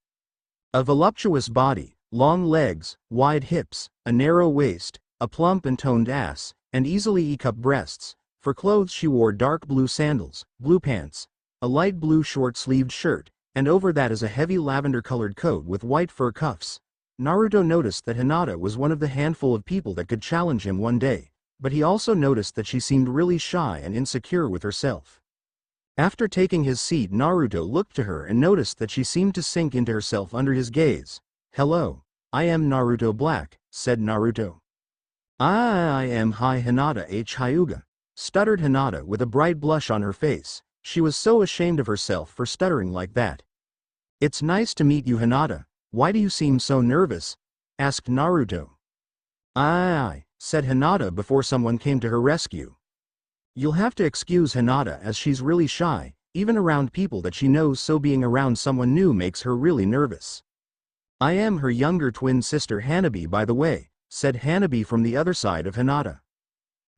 A voluptuous body, long legs, wide hips, a narrow waist, a plump and toned ass, and easily E-cup breasts. For clothes she wore dark blue sandals, blue pants, a light blue short-sleeved shirt, and over that is a heavy lavender-colored coat with white fur cuffs. Naruto noticed that Hinata was one of the handful of people that could challenge him one day, but he also noticed that she seemed really shy and insecure with herself. After taking his seat, Naruto looked to her and noticed that she seemed to sink into herself under his gaze. Hello, I am Naruto Black, said Naruto. I am Hi Hinata H. Hyuga, stuttered Hinata with a bright blush on her face. She was so ashamed of herself for stuttering like that. It's nice to meet you, Hinata. Why do you seem so nervous? Asked Naruto. I said Hinata before someone came to her rescue. You'll have to excuse Hinata as she's really shy, even around people that she knows, so being around someone new makes her really nervous. I am her younger twin sister Hanabi, by the way, said Hanabi from the other side of Hinata.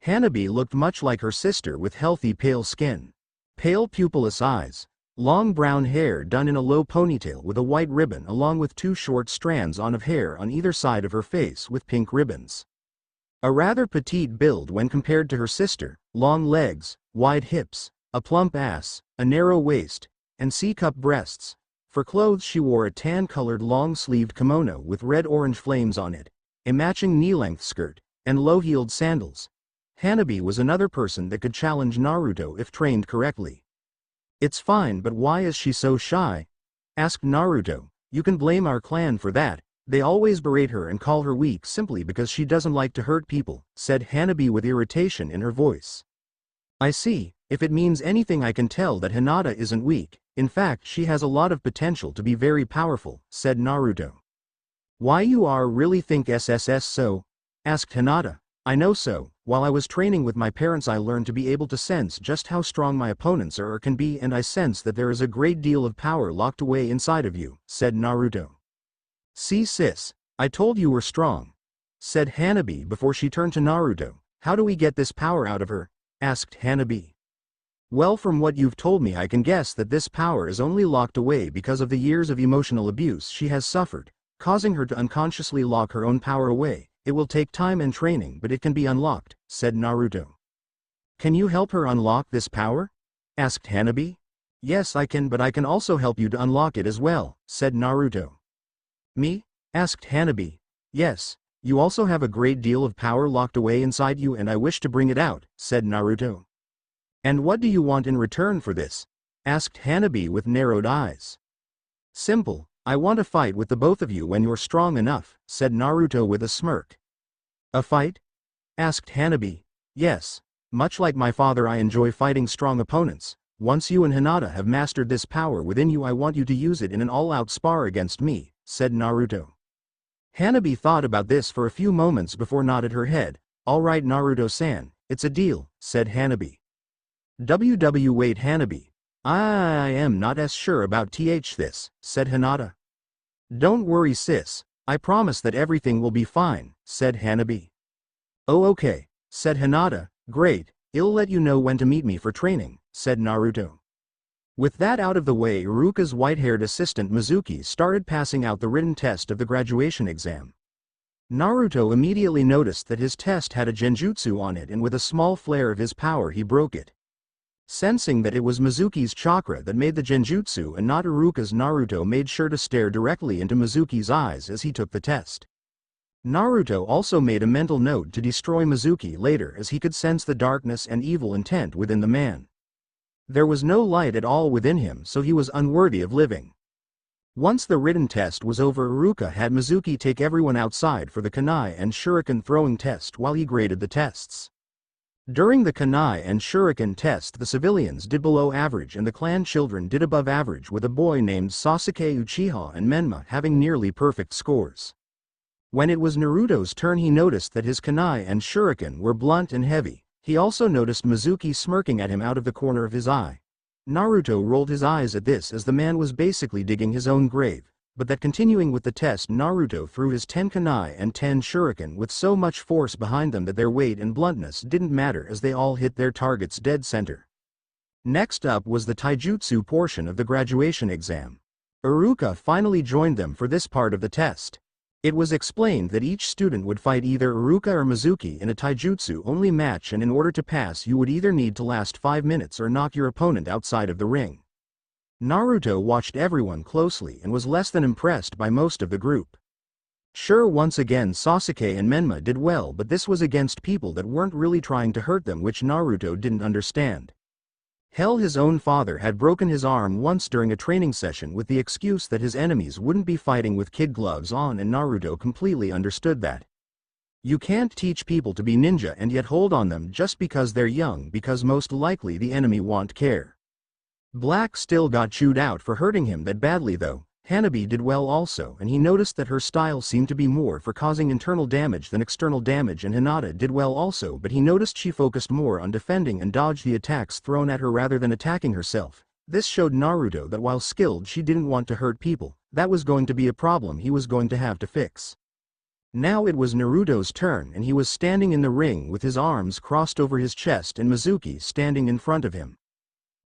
Hanabi looked much like her sister with healthy pale skin. Pale pupilless eyes. Long brown hair done in a low ponytail with a white ribbon along with two short strands of hair on either side of her face with pink ribbons. A rather petite build when compared to her sister, long legs, wide hips, a plump ass, a narrow waist, and C-cup breasts. For clothes she wore a tan-colored long-sleeved kimono with red-orange flames on it, a matching knee-length skirt, and low-heeled sandals. Hanabi was another person that could challenge Naruto if trained correctly. It's fine, but why is she so shy? Asked Naruto. You can blame our clan for that. They always berate her and call her weak simply because she doesn't like to hurt people, said Hanabi with irritation in her voice. I see. If it means anything, I can tell that Hinata isn't weak. In fact, she has a lot of potential to be very powerful, said Naruto. Why you are really think SSS so? Asked Hinata. I know so. While I was training with my parents, I learned to be able to sense just how strong my opponents are or can be, and I sense that there is a great deal of power locked away inside of you, said Naruto. See sis, I told you we're strong, said Hanabi before she turned to Naruto. How do we get this power out of her? Asked Hanabi. Well, from what you've told me, I can guess that this power is only locked away because of the years of emotional abuse she has suffered, causing her to unconsciously lock her own power away. It will take time and training, but it can be unlocked, said Naruto. Can you help her unlock this power? Asked Hanabi. Yes, I can, but I can also help you to unlock it as well, said Naruto. Me? Asked Hanabi. Yes, you also have a great deal of power locked away inside you and I wish to bring it out, said Naruto. And what do you want in return for this? Asked Hanabi with narrowed eyes. Simple, I want to fight with the both of you when you're strong enough, said Naruto with a smirk. A fight? Asked Hanabi. Yes, much like my father I enjoy fighting strong opponents. Once you and Hinata have mastered this power within you I want you to use it in an all-out spar against me, said Naruto. Hanabi thought about this for a few moments before nodded her head. Alright Naruto-san, it's a deal, said Hanabi. Wait Hanabi. I am not as sure about this, said Hinata. Don't worry sis, I promise that everything will be fine, said Hanabi. Oh okay, said Hinata, great, I'll let you know when to meet me for training, said Naruto. With that out of the way Iruka's white-haired assistant Mizuki started passing out the written test of the graduation exam. Naruto immediately noticed that his test had a genjutsu on it and with a small flare of his power he broke it. Sensing that it was Mizuki's chakra that made the genjutsu and not Iruka's, Naruto made sure to stare directly into Mizuki's eyes as he took the test. Naruto also made a mental note to destroy Mizuki later as he could sense the darkness and evil intent within the man. There was no light at all within him, so he was unworthy of living. Once the written test was over, Iruka had Mizuki take everyone outside for the kunai and shuriken throwing test while he graded the tests. During the kunai and shuriken test the civilians did below average and the clan children did above average, with a boy named Sasuke Uchiha and Menma having nearly perfect scores. When it was Naruto's turn he noticed that his kunai and shuriken were blunt and heavy. He also noticed Mizuki smirking at him out of the corner of his eye. Naruto rolled his eyes at this as the man was basically digging his own grave, but that continuing with the test Naruto threw his 10 kunai and 10 shuriken with so much force behind them that their weight and bluntness didn't matter as they all hit their target's dead center. Next up was the taijutsu portion of the graduation exam. Iruka finally joined them for this part of the test. It was explained that each student would fight either Iruka or Mizuki in a taijutsu-only match, and in order to pass you would either need to last 5 minutes or knock your opponent outside of the ring. Naruto watched everyone closely and was less than impressed by most of the group. Sure, once again Sasuke and Menma did well, but this was against people that weren't really trying to hurt them, which Naruto didn't understand. Hell, his own father had broken his arm once during a training session with the excuse that his enemies wouldn't be fighting with kid gloves on, and Naruto completely understood that. You can't teach people to be ninja and yet hold on them just because they're young, because most likely the enemy won't care. Black still got chewed out for hurting him that badly though. Hanabi did well also, and he noticed that her style seemed to be more for causing internal damage than external damage, and Hinata did well also, but he noticed she focused more on defending and dodged the attacks thrown at her rather than attacking herself. This showed Naruto that while skilled she didn't want to hurt people. That was going to be a problem he was going to have to fix. Now it was Naruto's turn and he was standing in the ring with his arms crossed over his chest and Mizuki standing in front of him.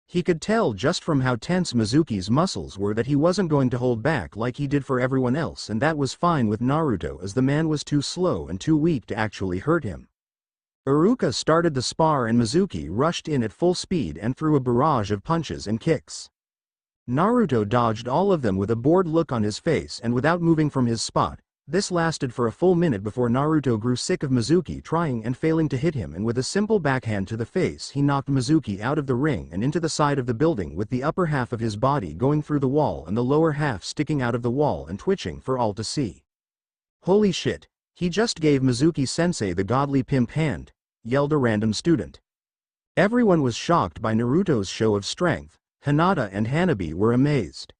He could tell just from how tense Mizuki's muscles were that he wasn't going to hold back like he did for everyone else, and that was fine with Naruto as the man was too slow and too weak to actually hurt him. Iruka started the spar and Mizuki rushed in at full speed and threw a barrage of punches and kicks. Naruto dodged all of them with a bored look on his face and without moving from his spot. This lasted for a full minute before Naruto grew sick of Mizuki trying and failing to hit him, and with a simple backhand to the face he knocked Mizuki out of the ring and into the side of the building, with the upper half of his body going through the wall and the lower half sticking out of the wall and twitching for all to see. Holy shit, he just gave Mizuki-sensei the godly pimp hand, yelled a random student. Everyone was shocked by Naruto's show of strength. Hinata and Hanabi were amazed.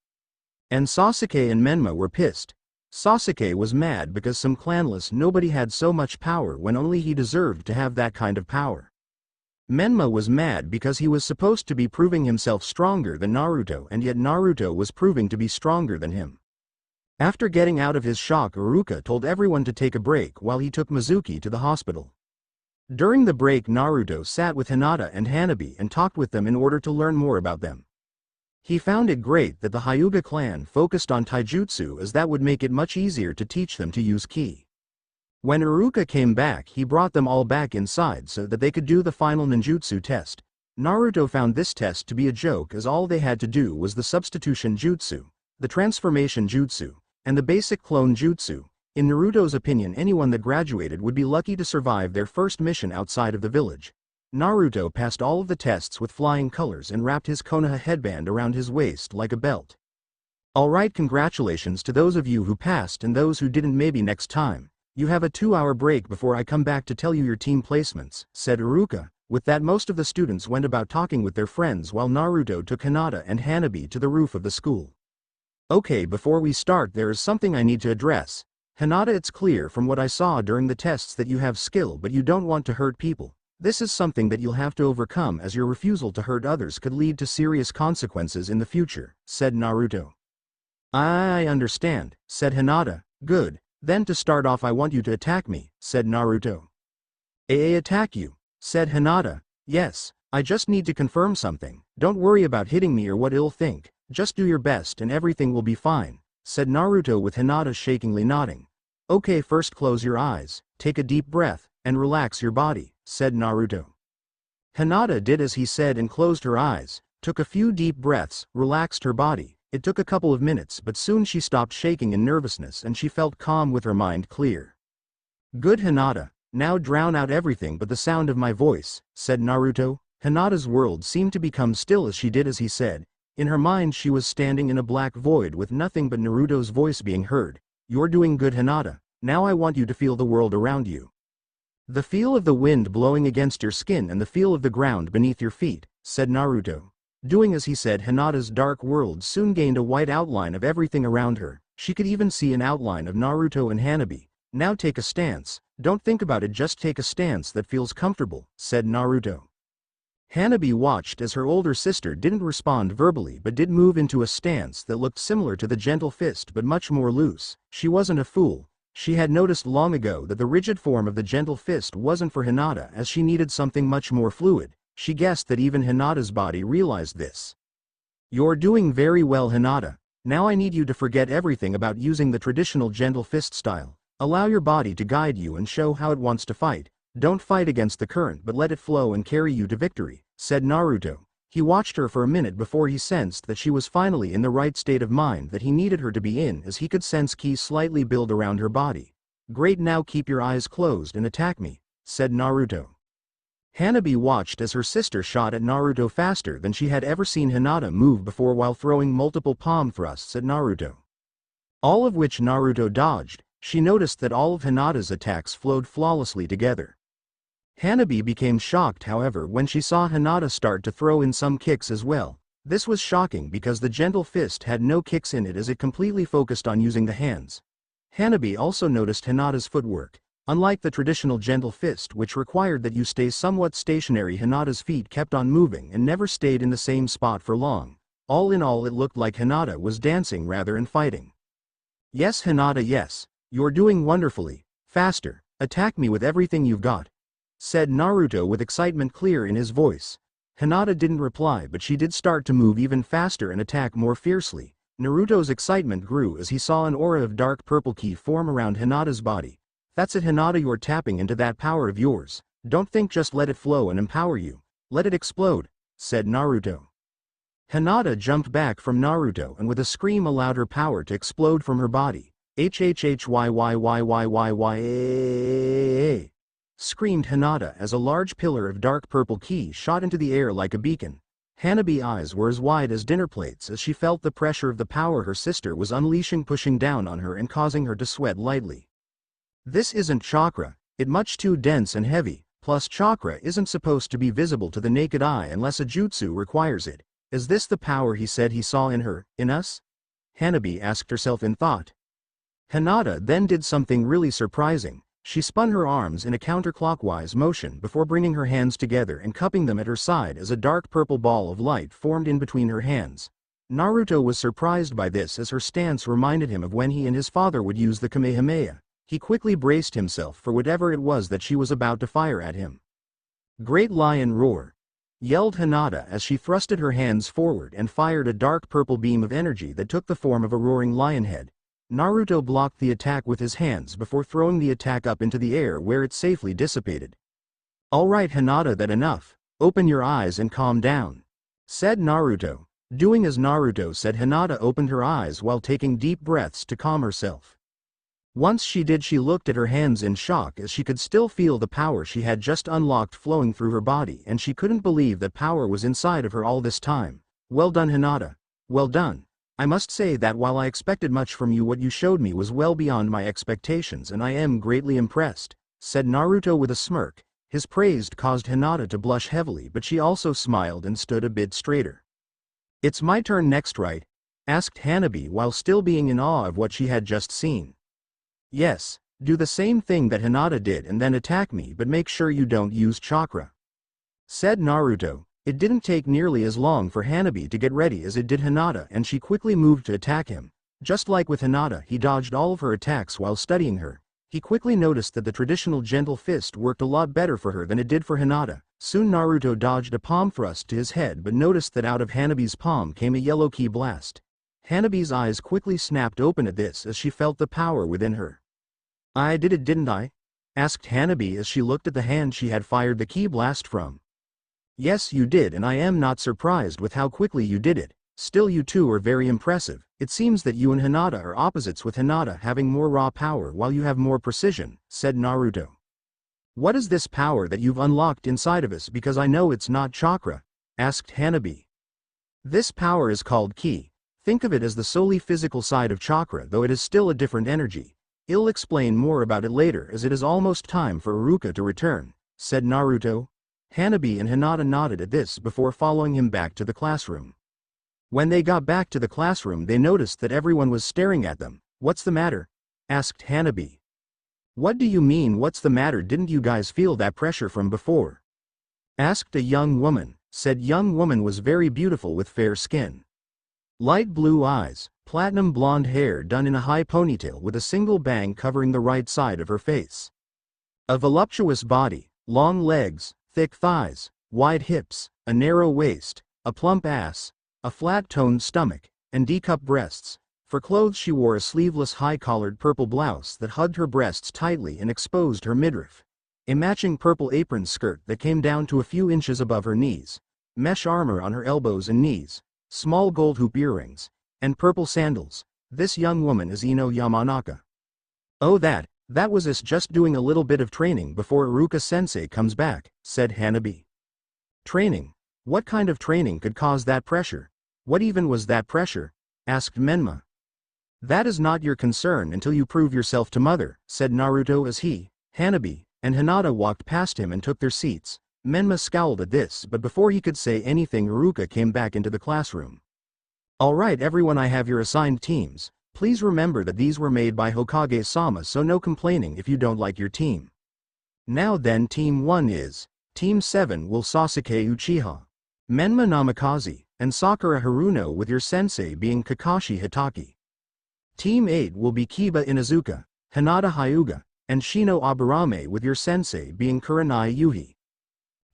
And Sasuke and Menma were pissed. Sasuke was mad because some clanless nobody had so much power when only he deserved to have that kind of power. Menma was mad because he was supposed to be proving himself stronger than Naruto, and yet Naruto was proving to be stronger than him. After getting out of his shock, Iruka told everyone to take a break while he took Mizuki to the hospital. During the break Naruto sat with Hinata and Hanabi and talked with them in order to learn more about them. He found it great that the Hyuga clan focused on taijutsu, as that would make it much easier to teach them to use ki. When Iruka came back, he brought them all back inside so that they could do the final ninjutsu test. Naruto found this test to be a joke, as all they had to do was the substitution jutsu, the transformation jutsu, and the basic clone jutsu. In Naruto's opinion, anyone that graduated would be lucky to survive their first mission outside of the village. Naruto passed all of the tests with flying colors and wrapped his Konoha headband around his waist like a belt. Alright, congratulations to those of you who passed, and those who didn't, maybe next time. You have a 2-hour break before I come back to tell you your team placements, said Iruka. With that, most of the students went about talking with their friends while Naruto took Hinata and Hanabi to the roof of the school. Okay, before we start, there is something I need to address. Hinata, it's clear from what I saw during the tests that you have skill, but you don't want to hurt people. This is something that you'll have to overcome, as your refusal to hurt others could lead to serious consequences in the future, said Naruto. I understand, said Hinata. Good, then to start off I want you to attack me, said Naruto. Attack you, said Hinata. Yes, I just need to confirm something. Don't worry about hitting me or what it'll think, just do your best and everything will be fine, said Naruto with Hinata shakingly nodding. Okay, first close your eyes, take a deep breath, and relax your body, said Naruto. Hinata did as he said and closed her eyes, took a few deep breaths, relaxed her body. It took a couple of minutes, but soon she stopped shaking in nervousness and she felt calm with her mind clear. Good, Hinata, now drown out everything but the sound of my voice, said Naruto. Hinata's world seemed to become still as she did as he said. In her mind she was standing in a black void with nothing but Naruto's voice being heard. You're doing good, Hinata. Now I want you to feel the world around you. The feel of the wind blowing against your skin and the feel of the ground beneath your feet, said Naruto. Doing as he said, Hinata's dark world soon gained a white outline of everything around her. She could even see an outline of Naruto and Hanabi. Now take a stance. Don't think about it, just take a stance that feels comfortable, said Naruto. Hanabi watched as her older sister didn't respond verbally but did move into a stance that looked similar to the gentle fist but much more loose. She wasn't a fool. She had noticed long ago that the rigid form of the gentle fist wasn't for Hinata, as she needed something much more fluid. She guessed that even Hinata's body realized this. You're doing very well, Hinata. Now I need you to forget everything about using the traditional gentle fist style. Allow your body to guide you and show how it wants to fight. Don't fight against the current but let it flow and carry you to victory, said Naruto. He watched her for a minute before he sensed that she was finally in the right state of mind that he needed her to be in, as he could sense ki slightly build around her body. Great, now keep your eyes closed and attack me, said Naruto. Hanabi watched as her sister shot at Naruto faster than she had ever seen Hinata move before, while throwing multiple palm thrusts at Naruto. All of which Naruto dodged. She noticed that all of Hinata's attacks flowed flawlessly together. Hanabi became shocked, however, when she saw Hinata start to throw in some kicks as well. This was shocking because the gentle fist had no kicks in it, as it completely focused on using the hands. Hanabi also noticed Hinata's footwork. Unlike the traditional gentle fist, which required that you stay somewhat stationary, Hinata's feet kept on moving and never stayed in the same spot for long. All in all, it looked like Hinata was dancing rather than fighting. Yes, Hinata, yes. You're doing wonderfully. Faster. Attack me with everything you've got, said Naruto with excitement clear in his voice. Hinata didn't reply, but she did start to move even faster and attack more fiercely. Naruto's excitement grew as he saw an aura of dark purple ki form around Hinata's body. That's it, Hinata, you're tapping into that power of yours. Don't think, just let it flow and empower you. Let it explode, said Naruto. Hinata jumped back from Naruto and with a scream allowed her power to explode from her body. HHHYYYYYYY, screamed Hinata as a large pillar of dark purple ki shot into the air like a beacon. Hanabi's eyes were as wide as dinner plates as she felt the pressure of the power her sister was unleashing pushing down on her and causing her to sweat lightly. This isn't chakra, it's much too dense and heavy, plus chakra isn't supposed to be visible to the naked eye unless a jutsu requires it. Is this the power he said he saw in her, in us? Hanabi asked herself in thought. Hinata then did something really surprising. She spun her arms in a counterclockwise motion before bringing her hands together and cupping them at her side as a dark purple ball of light formed in between her hands. Naruto was surprised by this, as her stance reminded him of when he and his father would use the Kamehameha. He quickly braced himself for whatever it was that she was about to fire at him. Great lion roar, yelled Hinata as she thrusted her hands forward and fired a dark purple beam of energy that took the form of a roaring lion head. Naruto blocked the attack with his hands before throwing the attack up into the air where it safely dissipated. "Alright Hinata, that enough. Open your eyes and calm down," said Naruto. Doing as Naruto said, Hinata opened her eyes while taking deep breaths to calm herself. Once she did, she looked at her hands in shock as she could still feel the power she had just unlocked flowing through her body, and she couldn't believe that power was inside of her all this time. "Well done Hinata. Well done. I must say that while I expected much from you, what you showed me was well beyond my expectations and I am greatly impressed," said Naruto with a smirk. His praise caused Hinata to blush heavily, but she also smiled and stood a bit straighter. "It's my turn next, right?" asked Hanabi while still being in awe of what she had just seen. "Yes, do the same thing that Hinata did and then attack me, but make sure you don't use chakra," said Naruto. It didn't take nearly as long for Hanabi to get ready as it did Hinata, and she quickly moved to attack him. Just like with Hinata, he dodged all of her attacks while studying her. He quickly noticed that the traditional gentle fist worked a lot better for her than it did for Hinata. Soon Naruto dodged a palm thrust to his head but noticed that out of Hanabi's palm came a yellow ki blast. Hanabi's eyes quickly snapped open at this as she felt the power within her. "I did it, didn't I?" asked Hanabi as she looked at the hand she had fired the ki blast from. "Yes, you did, and I am not surprised with how quickly you did it. Still, you two are very impressive. It seems that you and Hinata are opposites, with Hinata having more raw power while you have more precision," said Naruto. "What is this power that you've unlocked inside of us, because I know it's not chakra?" asked Hanabi. "This power is called ki. Think of it as the solely physical side of chakra, though it is still a different energy. I'll explain more about it later as it is almost time for Iruka to return," said Naruto. Hanabi and Hinata nodded at this before following him back to the classroom. When they got back to the classroom, they noticed that everyone was staring at them. "What's the matter?" asked Hanabi. "What do you mean, what's the matter? Didn't you guys feel that pressure from before?" asked a young woman. Said young woman was very beautiful with fair skin, light blue eyes, platinum blonde hair done in a high ponytail with a single bang covering the right side of her face. A voluptuous body, long legs, thick thighs, wide hips, a narrow waist, a plump ass, a flat-toned stomach, and D-cup breasts. For clothes she wore a sleeveless high-collared purple blouse that hugged her breasts tightly and exposed her midriff. A matching purple apron skirt that came down to a few inches above her knees. Mesh armor on her elbows and knees. Small gold hoop earrings. And purple sandals. This young woman is Ino Yamanaka. "Oh, that was us just doing a little bit of training before Iruka-sensei comes back," said Hanabi. "Training? What kind of training could cause that pressure? What even was that pressure?" asked Menma. "That is not your concern until you prove yourself to Mother," said Naruto as he, Hanabi, and Hinata walked past him and took their seats. Menma scowled at this, but before he could say anything, Iruka came back into the classroom. "Alright everyone, I have your assigned teams. Please remember that these were made by Hokage-sama, so no complaining if you don't like your team. Now then, Team 1 is Team 7 will Sasuke Uchiha, Menma Namikaze, and Sakura Haruno, with your sensei being Kakashi Hitaki. Team 8 will be Kiba Inuzuka, Hinata Hyuga, and Shino Aburame, with your sensei being Kurenai Yuhi.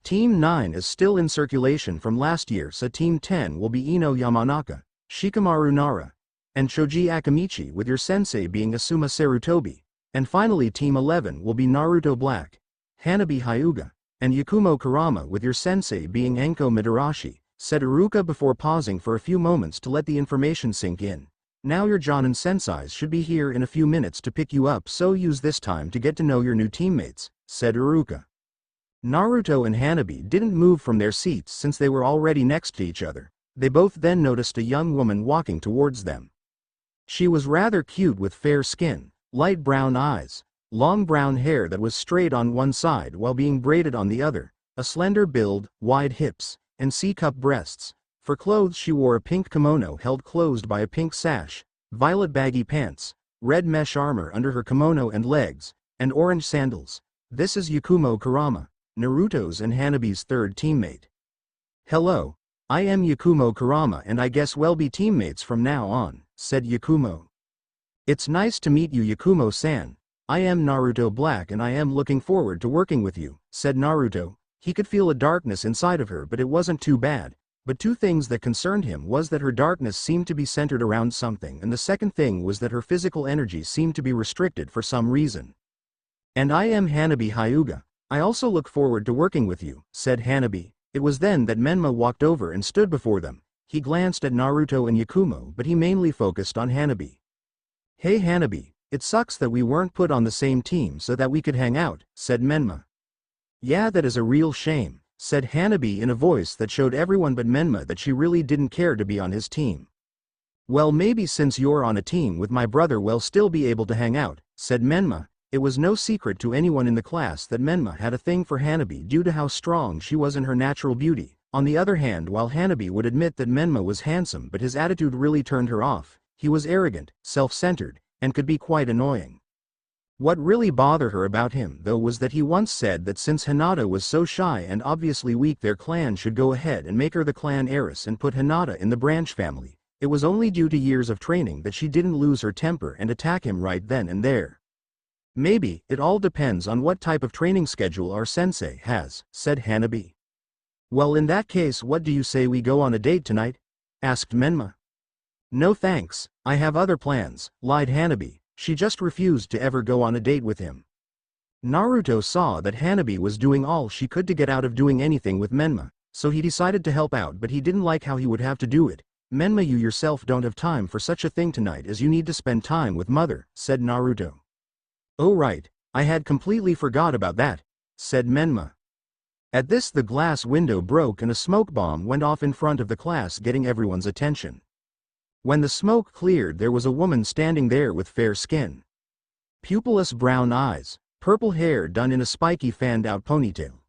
Team 9 is still in circulation from last year, so Team 10 will be Ino Yamanaka, Shikamaru Nara, and Shoji Akamichi, with your sensei being Asuma Sarutobi. And finally Team 11 will be Naruto Black, Hanabi Hyuga, and Yakumo Kurama, with your sensei being Enko Midarashi," said Iruka before pausing for a few moments to let the information sink in. "Now your Jonin senseis should be here in a few minutes to pick you up, so use this time to get to know your new teammates," said Iruka. Naruto and Hanabi didn't move from their seats since they were already next to each other. They both then noticed a young woman walking towards them. She was rather cute with fair skin, light brown eyes, long brown hair that was straight on one side while being braided on the other, a slender build, wide hips, and C-cup breasts. For clothes she wore a pink kimono held closed by a pink sash, violet baggy pants, red mesh armor under her kimono and legs, and orange sandals. This is Yakumo Kurama, Naruto's and Hanabi's third teammate. "Hello. I am Yakumo Kurama and I guess we'll be teammates from now on," said Yakumo. "It's nice to meet you, Yakumo-san. I am Naruto Black and I am looking forward to working with you," said Naruto. He could feel a darkness inside of her, but it wasn't too bad. But two things that concerned him was that her darkness seemed to be centered around something, and the second thing was that her physical energy seemed to be restricted for some reason. "And I am Hanabi Hyuga. I also look forward to working with you," said Hanabi. It was then that Menma walked over and stood before them. He glanced at Naruto and Yakumo, but he mainly focused on Hanabi. "Hey Hanabi, it sucks that we weren't put on the same team so that we could hang out," said Menma. "Yeah, that is a real shame," said Hanabi in a voice that showed everyone but Menma that she really didn't care to be on his team. "Well, maybe since you're on a team with my brother we'll still be able to hang out," said Menma. It was no secret to anyone in the class that Menma had a thing for Hanabi due to how strong she was in her natural beauty. On the other hand, while Hanabi would admit that Menma was handsome but his attitude really turned her off, he was arrogant, self-centered, and could be quite annoying. What really bothered her about him though was that he once said that since Hinata was so shy and obviously weak, their clan should go ahead and make her the clan heiress and put Hinata in the branch family. It was only due to years of training that she didn't lose her temper and attack him right then and there. "Maybe, it all depends on what type of training schedule our sensei has," said Hanabi. "Well, in that case, what do you say we go on a date tonight?" asked Menma. "No thanks, I have other plans," lied Hanabi. She just refused to ever go on a date with him. Naruto saw that Hanabi was doing all she could to get out of doing anything with Menma, so he decided to help out, but he didn't like how he would have to do it. "Menma, you yourself don't have time for such a thing tonight as you need to spend time with mother," said Naruto. "Oh right, I had completely forgot about that," said Menma. At this the glass window broke and a smoke bomb went off in front of the class, getting everyone's attention. When the smoke cleared, there was a woman standing there with fair skin, pupilless brown eyes, purple hair done in a spiky fanned-out ponytail,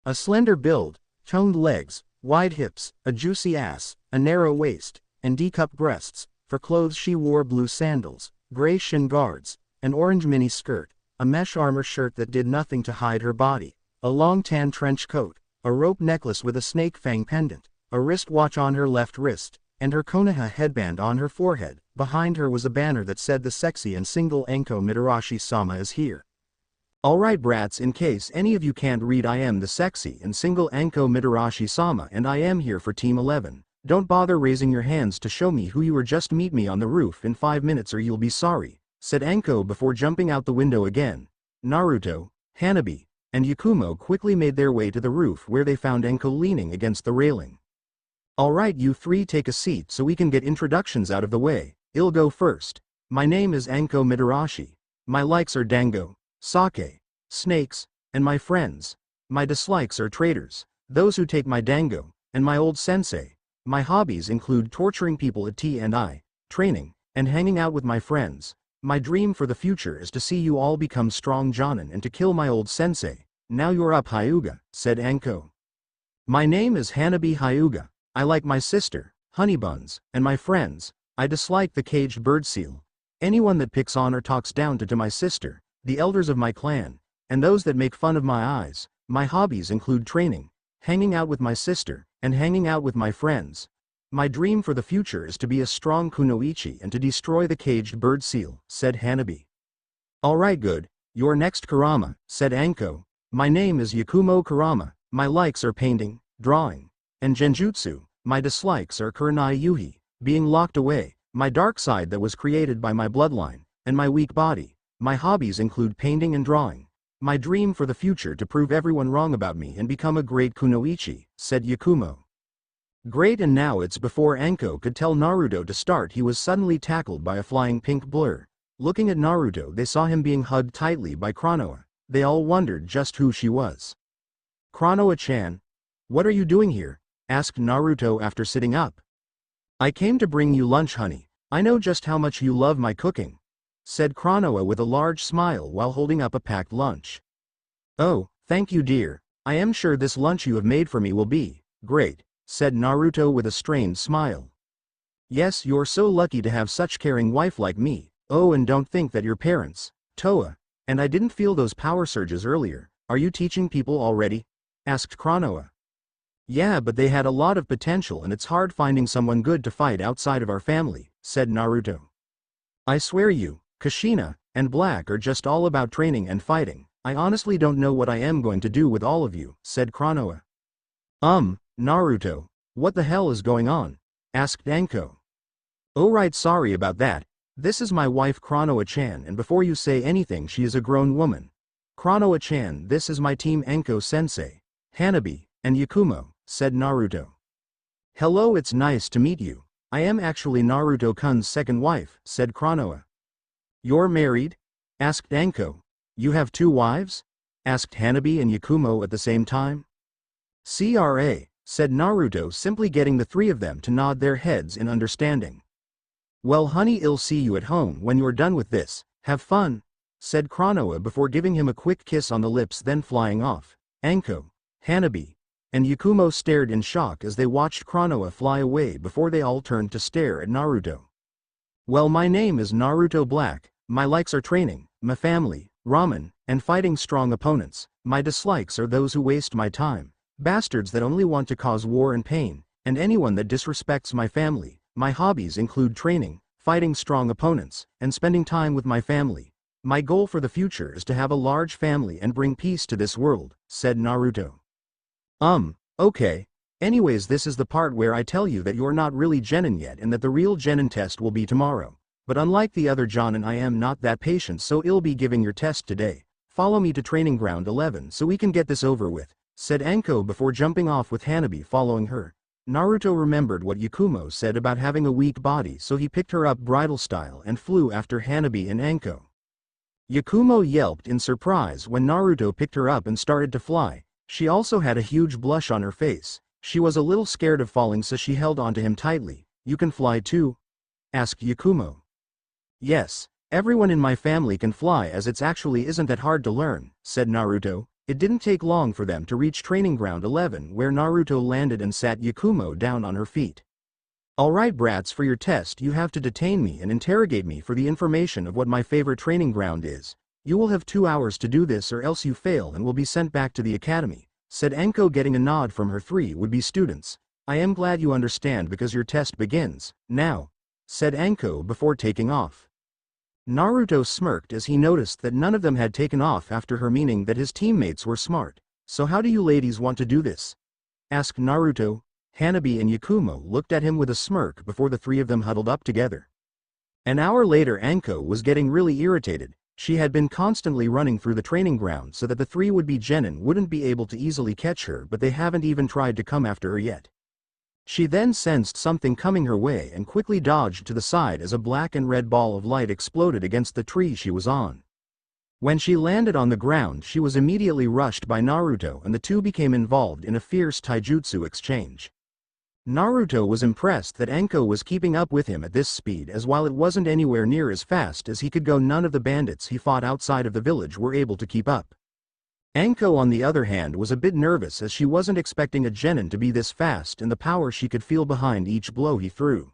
a slender build, toned legs, wide hips, a juicy ass, a narrow waist, and D-cup breasts. For clothes she wore blue sandals, gray shin guards, an orange mini skirt, a mesh armor shirt that did nothing to hide her body, a long tan trench coat, a rope necklace with a snake fang pendant, a wristwatch on her left wrist, and her Konoha headband on her forehead. Behind her was a banner that said "The sexy and single Enko Mitarashi-sama is here." Alright brats, in case any of you can't read, I am the sexy and single Enko Mitarashi-sama and I am here for Team 11. Don't bother raising your hands to show me who you are, just meet me on the roof in 5 minutes or you'll be sorry, said Enko before jumping out the window again. Naruto, Hanabi, and Yakumo quickly made their way to the roof, where they found Enko leaning against the railing. "Alright, you three, take a seat so we can get introductions out of the way. I'll go first. My name is Enko Mitarashi. My likes are dango, sake, snakes, and my friends. My dislikes are traitors, those who take my dango, and my old sensei. My hobbies include torturing people at T&I, training, and hanging out with my friends. My dream for the future is to see you all become strong jonin and to kill my old sensei. Now you're up, Hyuga," said Enko. "My name is Hanabi Hyuga. I like my sister, Honeybuns, and my friends. I dislike the caged bird seal. Anyone that picks on or talks down to my sister, the elders of my clan, and those that make fun of my eyes. My hobbies include training, hanging out with my sister, and hanging out with my friends. My dream for the future is to be a strong kunoichi and to destroy the caged bird seal," said Hanabi. "Alright, good. You're next, Kurama," said Enko. "My name is Yakumo Kurama. My likes are painting, drawing, and genjutsu. My dislikes are kurenai yuhi, being locked away, my dark side that was created by my bloodline, and my weak body. My hobbies include painting and drawing. My dream for the future to prove everyone wrong about me and become a great kunoichi," said Yakumo. Great, and now it's before Enko could tell Naruto to start, he was suddenly tackled by a flying pink blur. Looking at Naruto, they saw him being hugged tightly by Konoha. They all wondered just who she was. "Konoha-chan, what are you doing here?" asked Naruto after sitting up. "I came to bring you lunch, honey. I know just how much you love my cooking," said Konoha with a large smile while holding up a packed lunch. "Oh, thank you, dear. I am sure this lunch you have made for me will be great," said Naruto with a strained smile. "Yes, you're so lucky to have such caring wife like me. Oh, and don't think that your parents, Toa, and I didn't feel those power surges earlier. Are you teaching people already?" asked Konoha. "Yeah, but they had a lot of potential and it's hard finding someone good to fight outside of our family," said Naruto. "I swear you, Kushina, and Black are just all about training and fighting. I honestly don't know what I am going to do with all of you," said Konoha. Naruto, What the hell is going on? Asked Anko. Oh right, sorry about that. This is my wife Chronoa-chan, and before you say anything, she is a grown woman. Chronoa-chan, this is my team Anko-sensei, Hanabi, and Yakumo, said Naruto. Hello, it's nice to meet you. I am actually Naruto-kun's second wife, said Chronoa. You're married? Asked Anko. You have 2 wives? Asked Hanabi and Yakumo at the same time. CRA, said Naruto, simply getting the 3 of them to nod their heads in understanding. Well honey, I'll see you at home when you're done with this. Have fun, said Chronoa before giving him a quick kiss on the lips, then flying off. Anko, Hanabi, and Yakumo stared in shock as they watched Chronoa fly away before they all turned to stare at Naruto. Well, my name is Naruto Black. My likes are training, my family, ramen, and fighting strong opponents. My dislikes are those who waste my time, bastards that only want to cause war and pain, and anyone that disrespects my family. My hobbies include training, fighting strong opponents, and spending time with my family. My goal for the future is to have a large family and bring peace to this world, said Naruto. Okay. Anyways, this is the part where I tell you that you're not really Genin yet and that the real Genin test will be tomorrow. But unlike the other Jonin, I am not that patient, so I'll be giving your test today. Follow me to training ground 11 so we can get this over with, said Anko before jumping off with Hanabi following her. Naruto remembered what Yakumo said about having a weak body, so he picked her up bridal style and flew after Hanabi and Anko. Yakumo yelped in surprise when Naruto picked her up and started to fly. She also had a huge blush on her face. She was a little scared of falling, so she held onto him tightly. You can fly too? Asked Yakumo. Yes, everyone in my family can fly, as it's actually isn't that hard to learn, said Naruto. It didn't take long for them to reach training ground 11, where Naruto landed and sat Yakumo down on her feet. Alright brats, for your test you have to detain me and interrogate me for the information of what my favorite training ground is. You will have 2 hours to do this, or else you fail and will be sent back to the academy, said Anko, getting a nod from her 3 would-be students. I am glad you understand because your test begins now, said Anko before taking off. Naruto smirked as he noticed that none of them had taken off after her, meaning that his teammates were smart. So how do you ladies want to do this? Asked Naruto. Hanabi and Yakumo looked at him with a smirk before the 3 of them huddled up together. An hour later, Anko was getting really irritated. She had been constantly running through the training ground so that the 3 would-be Genin wouldn't be able to easily catch her, but they haven't even tried to come after her yet. She then sensed something coming her way and quickly dodged to the side as a black and red ball of light exploded against the tree she was on. When she landed on the ground, she was immediately rushed by Naruto and the 2 became involved in a fierce taijutsu exchange. Naruto was impressed that Anko was keeping up with him at this speed, as while it wasn't anywhere near as fast as he could go, none of the bandits he fought outside of the village were able to keep up. Anko, on the other hand, was a bit nervous as she wasn't expecting a Genin to be this fast and the power she could feel behind each blow he threw.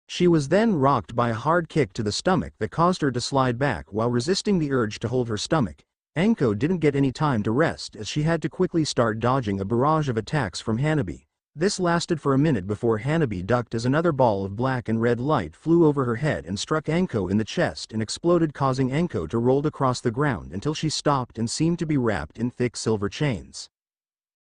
She was then rocked by a hard kick to the stomach that caused her to slide back while resisting the urge to hold her stomach. Anko didn't get any time to rest as she had to quickly start dodging a barrage of attacks from Hanabi. This lasted for a minute before Hanabi ducked as another ball of black and red light flew over her head and struck Anko in the chest and exploded, causing Anko to roll across the ground until she stopped and seemed to be wrapped in thick silver chains.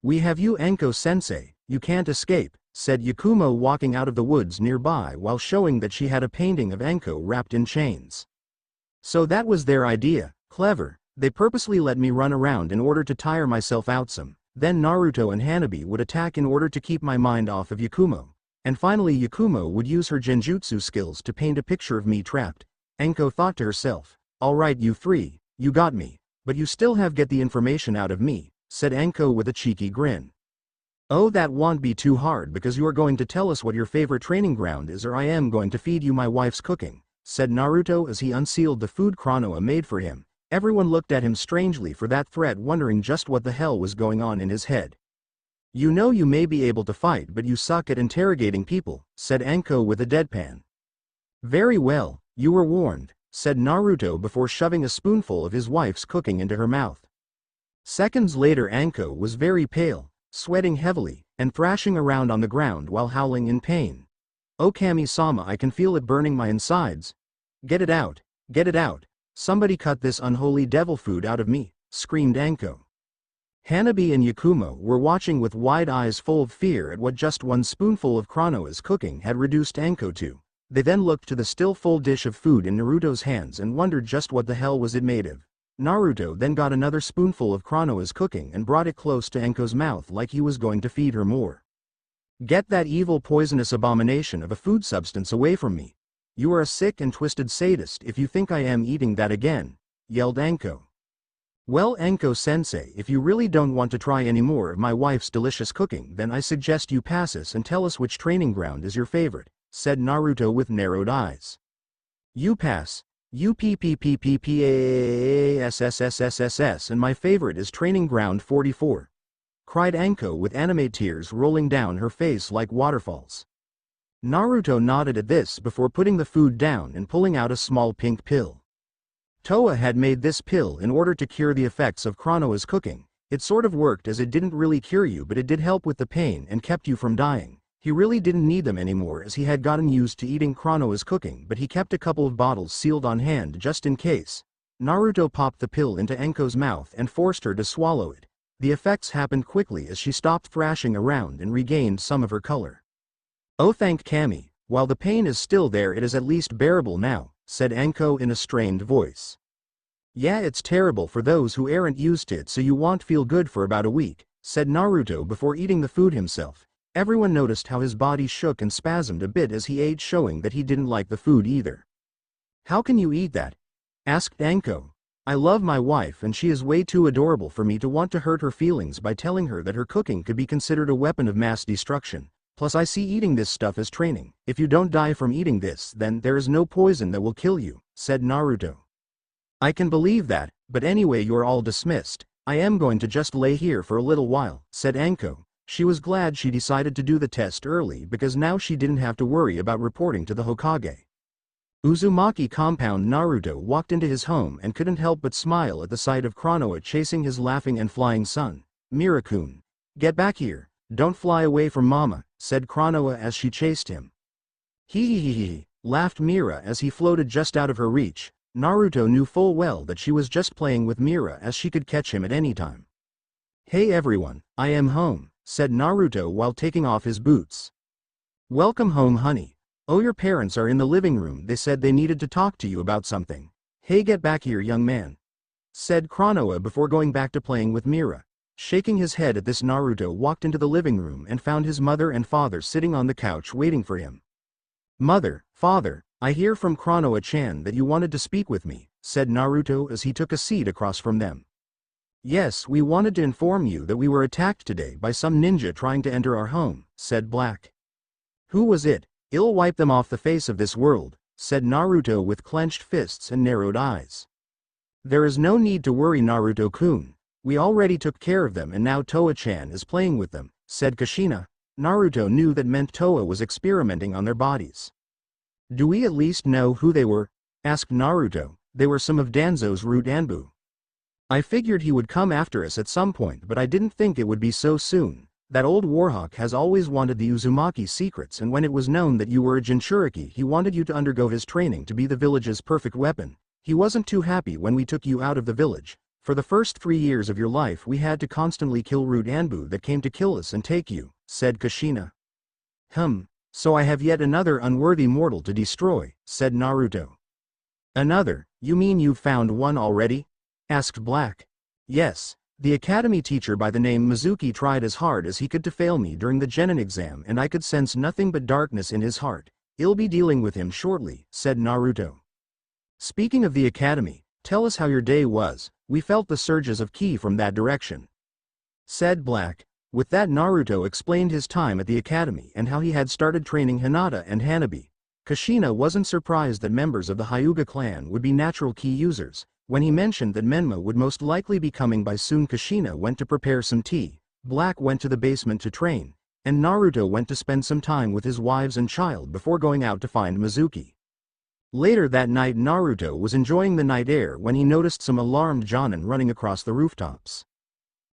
We have you, Anko-sensei, you can't escape, said Yakumo, walking out of the woods nearby while showing that she had a painting of Anko wrapped in chains. So that was their idea. Clever. They purposely let me run around in order to tire myself out some. Then Naruto and Hanabi would attack in order to keep my mind off of Yakumo. And finally Yakumo would use her genjutsu skills to paint a picture of me trapped. Anko thought to herself. Alright you 3, you got me. But you still have get the information out of me, said Anko with a cheeky grin. Oh, that won't be too hard because you are going to tell us what your favorite training ground is, or I am going to feed you my wife's cooking, said Naruto as he unsealed the food Chronoa made for him. Everyone looked at him strangely for that threat, wondering just what the hell was going on in his head. You know you may be able to fight, but you suck at interrogating people, said Anko with a deadpan. Very well, you were warned, said Naruto before shoving a spoonful of his wife's cooking into her mouth. Seconds later Anko was very pale, sweating heavily, and thrashing around on the ground while howling in pain. Oh Kami-sama, I can feel it burning my insides. Get it out, get it out. Somebody cut this unholy devil food out of me, screamed Anko. Hanabi and Yakumo were watching with wide eyes full of fear at what just one spoonful of Konoha's cooking had reduced Anko to. They then looked to the still full dish of food in Naruto's hands and wondered just what the hell was it made of. Naruto then got another spoonful of Konoha's cooking and brought it close to Anko's mouth like he was going to feed her more. "Get that evil poisonous abomination of a food substance away from me. You are a sick and twisted sadist if you think I am eating that again," yelled Anko. "Well, Anko-sensei, if you really don't want to try any more of my wife's delicious cooking, then I suggest you pass us and tell us which training ground is your favorite," said Naruto with narrowed eyes. "You pass. UPPPPPASSSSS, and my favorite is training ground 44. Cried Anko with anime tears rolling down her face like waterfalls. Naruto nodded at this before putting the food down and pulling out a small pink pill. Toa had made this pill in order to cure the effects of Konoha's cooking. It sort of worked as it didn't really cure you, but it did help with the pain and kept you from dying. He really didn't need them anymore as he had gotten used to eating Konoha's cooking, but he kept a couple of bottles sealed on hand just in case. Naruto popped the pill into Anko's mouth and forced her to swallow it. The effects happened quickly as she stopped thrashing around and regained some of her color. "Oh, thank Kami, while the pain is still there it is at least bearable now," said Anko in a strained voice. "Yeah, it's terrible for those who aren't used to it, so you won't feel good for about a week," said Naruto before eating the food himself. Everyone noticed how his body shook and spasmed a bit as he ate, showing that he didn't like the food either. "How can you eat that?" asked Anko. "I love my wife and she is way too adorable for me to want to hurt her feelings by telling her that her cooking could be considered a weapon of mass destruction. Plus I see eating this stuff as training. If you don't die from eating this, then there is no poison that will kill you," said Naruto. "I can believe that, but anyway you're all dismissed. I am going to just lay here for a little while," said Anko. She was glad she decided to do the test early because now she didn't have to worry about reporting to the Hokage. Uzumaki compound. Naruto walked into his home and couldn't help but smile at the sight of Konoha chasing his laughing and flying son. "Mira-kun. Get back here, don't fly away from mama," said Konoha as she chased him. "Hee," laughed Mira as he floated just out of her reach. Naruto knew full well that she was just playing with Mira as she could catch him at any time. "Hey everyone, I am home," said Naruto while taking off his boots. "Welcome home, honey. Oh, your parents are in the living room. They said they needed to talk to you about something." "Hey, get back here, young man," said Konoha before going back to playing with Mira. Shaking his head at this, Naruto walked into the living room and found his mother and father sitting on the couch waiting for him. "Mother, father, I hear from Konoha-chan that you wanted to speak with me," said Naruto as he took a seat across from them. "Yes, we wanted to inform you that we were attacked today by some ninja trying to enter our home," said Black. "Who was it? I'll wipe them off the face of this world," said Naruto with clenched fists and narrowed eyes. "There is no need to worry, Naruto-kun. We already took care of them and now Toa-chan is playing with them," said Kushina. Naruto knew that meant Toa was experimenting on their bodies. "Do we at least know who they were?" asked Naruto. "They were some of Danzo's root Anbu. I figured he would come after us at some point, but I didn't think it would be so soon. That old Warhawk has always wanted the Uzumaki secrets, and when it was known that you were a Jinchuriki, he wanted you to undergo his training to be the village's perfect weapon. He wasn't too happy when we took you out of the village. For the first 3 years of your life we had to constantly kill root Anbu that came to kill us and take you," said Kushina. So I have yet another unworthy mortal to destroy," said Naruto. "Another? You mean you've found one already?" asked Black. "Yes. The academy teacher by the name Mizuki tried as hard as he could to fail me during the genin exam, and I could sense nothing but darkness in his heart. I'll be dealing with him shortly," said Naruto. "Speaking of the academy, tell us how your day was. We felt the surges of ki from that direction," said Black. With that, Naruto explained his time at the academy and how he had started training Hinata and Hanabi. Kushina wasn't surprised that members of the Hyuga clan would be natural ki users. When he mentioned that Menma would most likely be coming by soon, Kushina went to prepare some tea, Black went to the basement to train, and Naruto went to spend some time with his wives and child before going out to find Mizuki. Later that night, Naruto was enjoying the night air when he noticed some alarmed jonin running across the rooftops.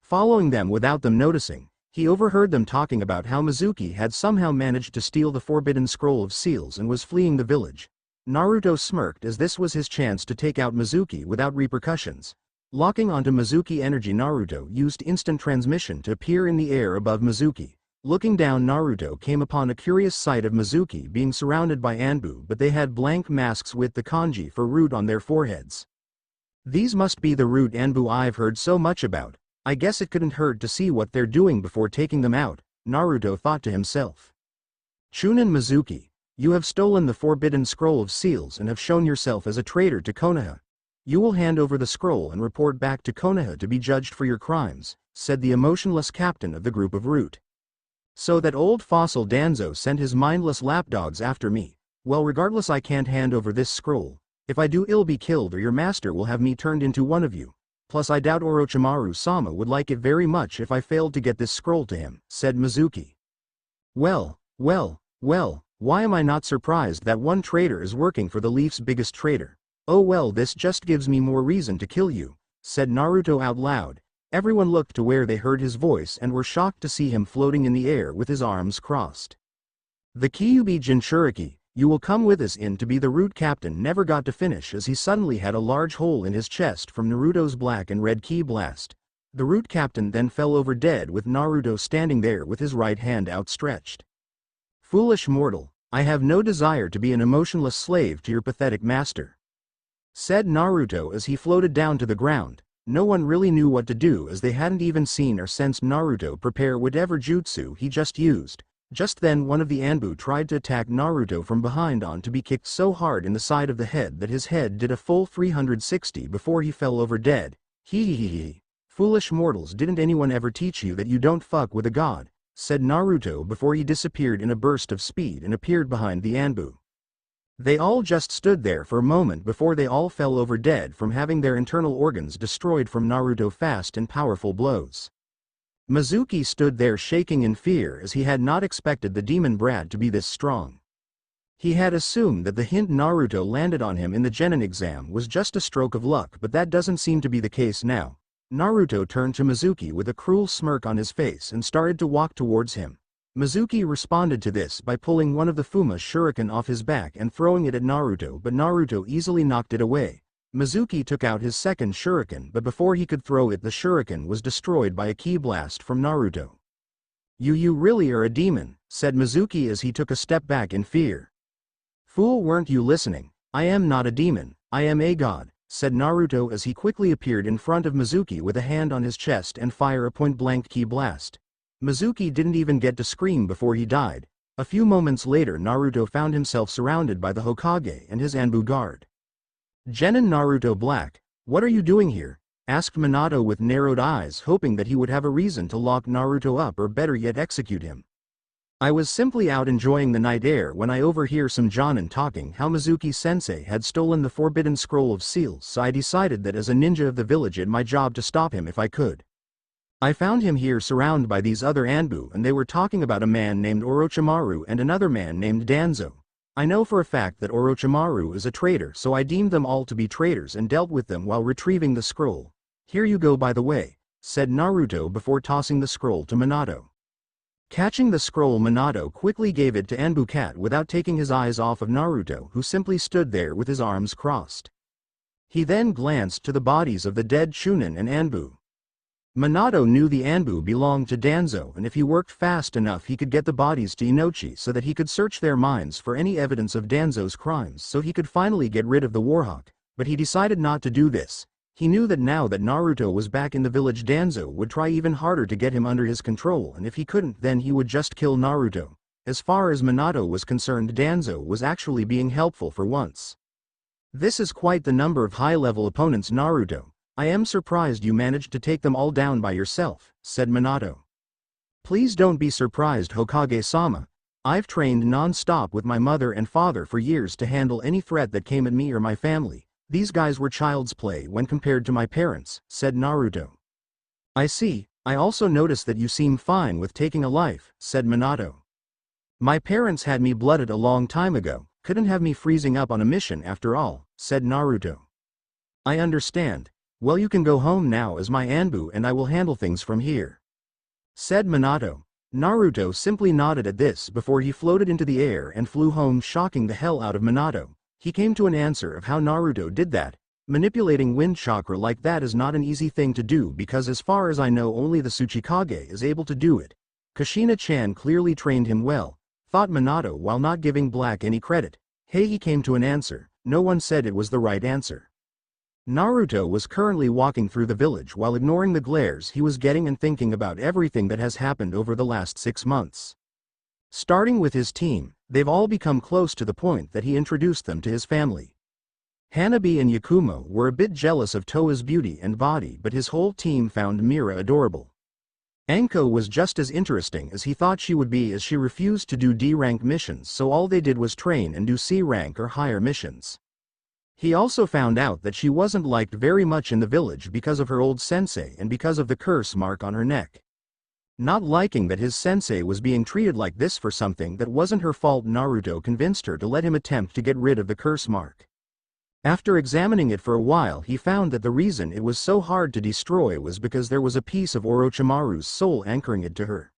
Following them without them noticing, he overheard them talking about how Mizuki had somehow managed to steal the forbidden scroll of seals and was fleeing the village. Naruto smirked as this was his chance to take out Mizuki without repercussions. Locking onto Mizuki energy, Naruto used instant transmission to appear in the air above Mizuki. Looking down, Naruto came upon a curious sight of Mizuki being surrounded by Anbu, but they had blank masks with the kanji for root on their foreheads. These must be the root Anbu I've heard so much about. I guess it couldn't hurt to see what they're doing before taking them out, Naruto thought to himself. Chunin Mizuki, you have stolen the forbidden scroll of seals and have shown yourself as a traitor to Konoha. You will hand over the scroll and report back to Konoha to be judged for your crimes, said the emotionless captain of the group of root. So that old fossil Danzo sent his mindless lapdogs after me. Well, regardless, I can't hand over this scroll. If I do, I'll be killed or your master will have me turned into one of you. Plus I doubt Orochimaru-sama would like it very much if I failed to get this scroll to him, said Mizuki. Well, why am I not surprised that one traitor is working for the Leaf's biggest traitor? Oh well, this just gives me more reason to kill you, said Naruto out loud. Everyone looked to where they heard his voice and were shocked to see him floating in the air with his arms crossed. The Kyuubi Jinchuriki, you will come with us in to be the root captain, never got to finish as he suddenly had a large hole in his chest from Naruto's black and red ki blast. The root captain then fell over dead with Naruto standing there with his right hand outstretched. Foolish mortal, I have no desire to be an emotionless slave to your pathetic master, said Naruto as he floated down to the ground. No one really knew what to do as they hadn't even seen or sensed Naruto prepare whatever jutsu he just used. Just then one of the Anbu tried to attack Naruto from behind on to be kicked so hard in the side of the head that his head did a full 360 before he fell over dead. Hee. Foolish mortals, didn't anyone ever teach you that you don't fuck with a god, said Naruto before he disappeared in a burst of speed and appeared behind the Anbu. They all just stood there for a moment before they all fell over dead from having their internal organs destroyed from Naruto's fast and powerful blows. Mizuki stood there shaking in fear as he had not expected the demon brat to be this strong. He had assumed that the hint Naruto landed on him in the genin exam was just a stroke of luck, but that doesn't seem to be the case now. Naruto turned to Mizuki with a cruel smirk on his face and started to walk towards him. Mizuki responded to this by pulling one of the Fuma shuriken off his back and throwing it at Naruto, but Naruto easily knocked it away. Mizuki took out his second shuriken, but before he could throw it, the shuriken was destroyed by a ki blast from Naruto. You really are a demon, said Mizuki as he took a step back in fear. Fool, weren't you listening? I am not a demon, I am a god, said Naruto as he quickly appeared in front of Mizuki with a hand on his chest and fire a point-blank ki blast. Mizuki didn't even get to scream before he died. A few moments later, Naruto found himself surrounded by the Hokage and his Anbu guard. Genin Naruto Black, what are you doing here? Asked Minato with narrowed eyes, hoping that he would have a reason to lock Naruto up or better yet execute him. I was simply out enjoying the night air when I overhear some Jonin talking how Mizuki-sensei had stolen the forbidden scroll of seals, so I decided that as a ninja of the village it's my job to stop him if I could. I found him here surrounded by these other Anbu and they were talking about a man named Orochimaru and another man named Danzo. I know for a fact that Orochimaru is a traitor, so I deemed them all to be traitors and dealt with them while retrieving the scroll. Here you go, by the way, said Naruto before tossing the scroll to Minato. Catching the scroll, Minato quickly gave it to Anbu Cat without taking his eyes off of Naruto, who simply stood there with his arms crossed. He then glanced to the bodies of the dead Chunin and Anbu. Minato knew the Anbu belonged to Danzo, and if he worked fast enough he could get the bodies to Inochi so that he could search their minds for any evidence of Danzo's crimes so he could finally get rid of the Warhawk, but he decided not to do this. He knew that now that Naruto was back in the village, Danzo would try even harder to get him under his control, and if he couldn't, then he would just kill Naruto. As far as Minato was concerned, Danzo was actually being helpful for once. This is quite the number of high-level opponents, Naruto. I am surprised you managed to take them all down by yourself, said Minato. Please don't be surprised, Hokage-sama. I've trained non-stop with my mother and father for years to handle any threat that came at me or my family. These guys were child's play when compared to my parents, said Naruto. I see. I also noticed that you seem fine with taking a life, said Minato. My parents had me blooded a long time ago, couldn't have me freezing up on a mission after all, said Naruto. I understand. Well, you can go home now as my Anbu and I will handle things from here, said Minato. Naruto simply nodded at this before he floated into the air and flew home, shocking the hell out of Minato. He came to an answer of how Naruto did that. Manipulating wind chakra like that is not an easy thing to do because as far as I know only the Tsuchikage is able to do it. Kushina-chan clearly trained him well, thought Minato while not giving Black any credit. He came to an answer. No one said it was the right answer. Naruto was currently walking through the village while ignoring the glares he was getting and thinking about everything that has happened over the last 6 months. Starting with his team, they've all become close to the point that he introduced them to his family. Hanabi and Yakumo were a bit jealous of Toa's beauty and body, but his whole team found Mira adorable. Anko was just as interesting as he thought she would be, as she refused to do D-rank missions, so all they did was train and do C-rank or higher missions. He also found out that she wasn't liked very much in the village because of her old sensei and because of the curse mark on her neck. Not liking that his sensei was being treated like this for something that wasn't her fault, Naruto convinced her to let him attempt to get rid of the curse mark. After examining it for a while, he found that the reason it was so hard to destroy was because there was a piece of Orochimaru's soul anchoring it to her.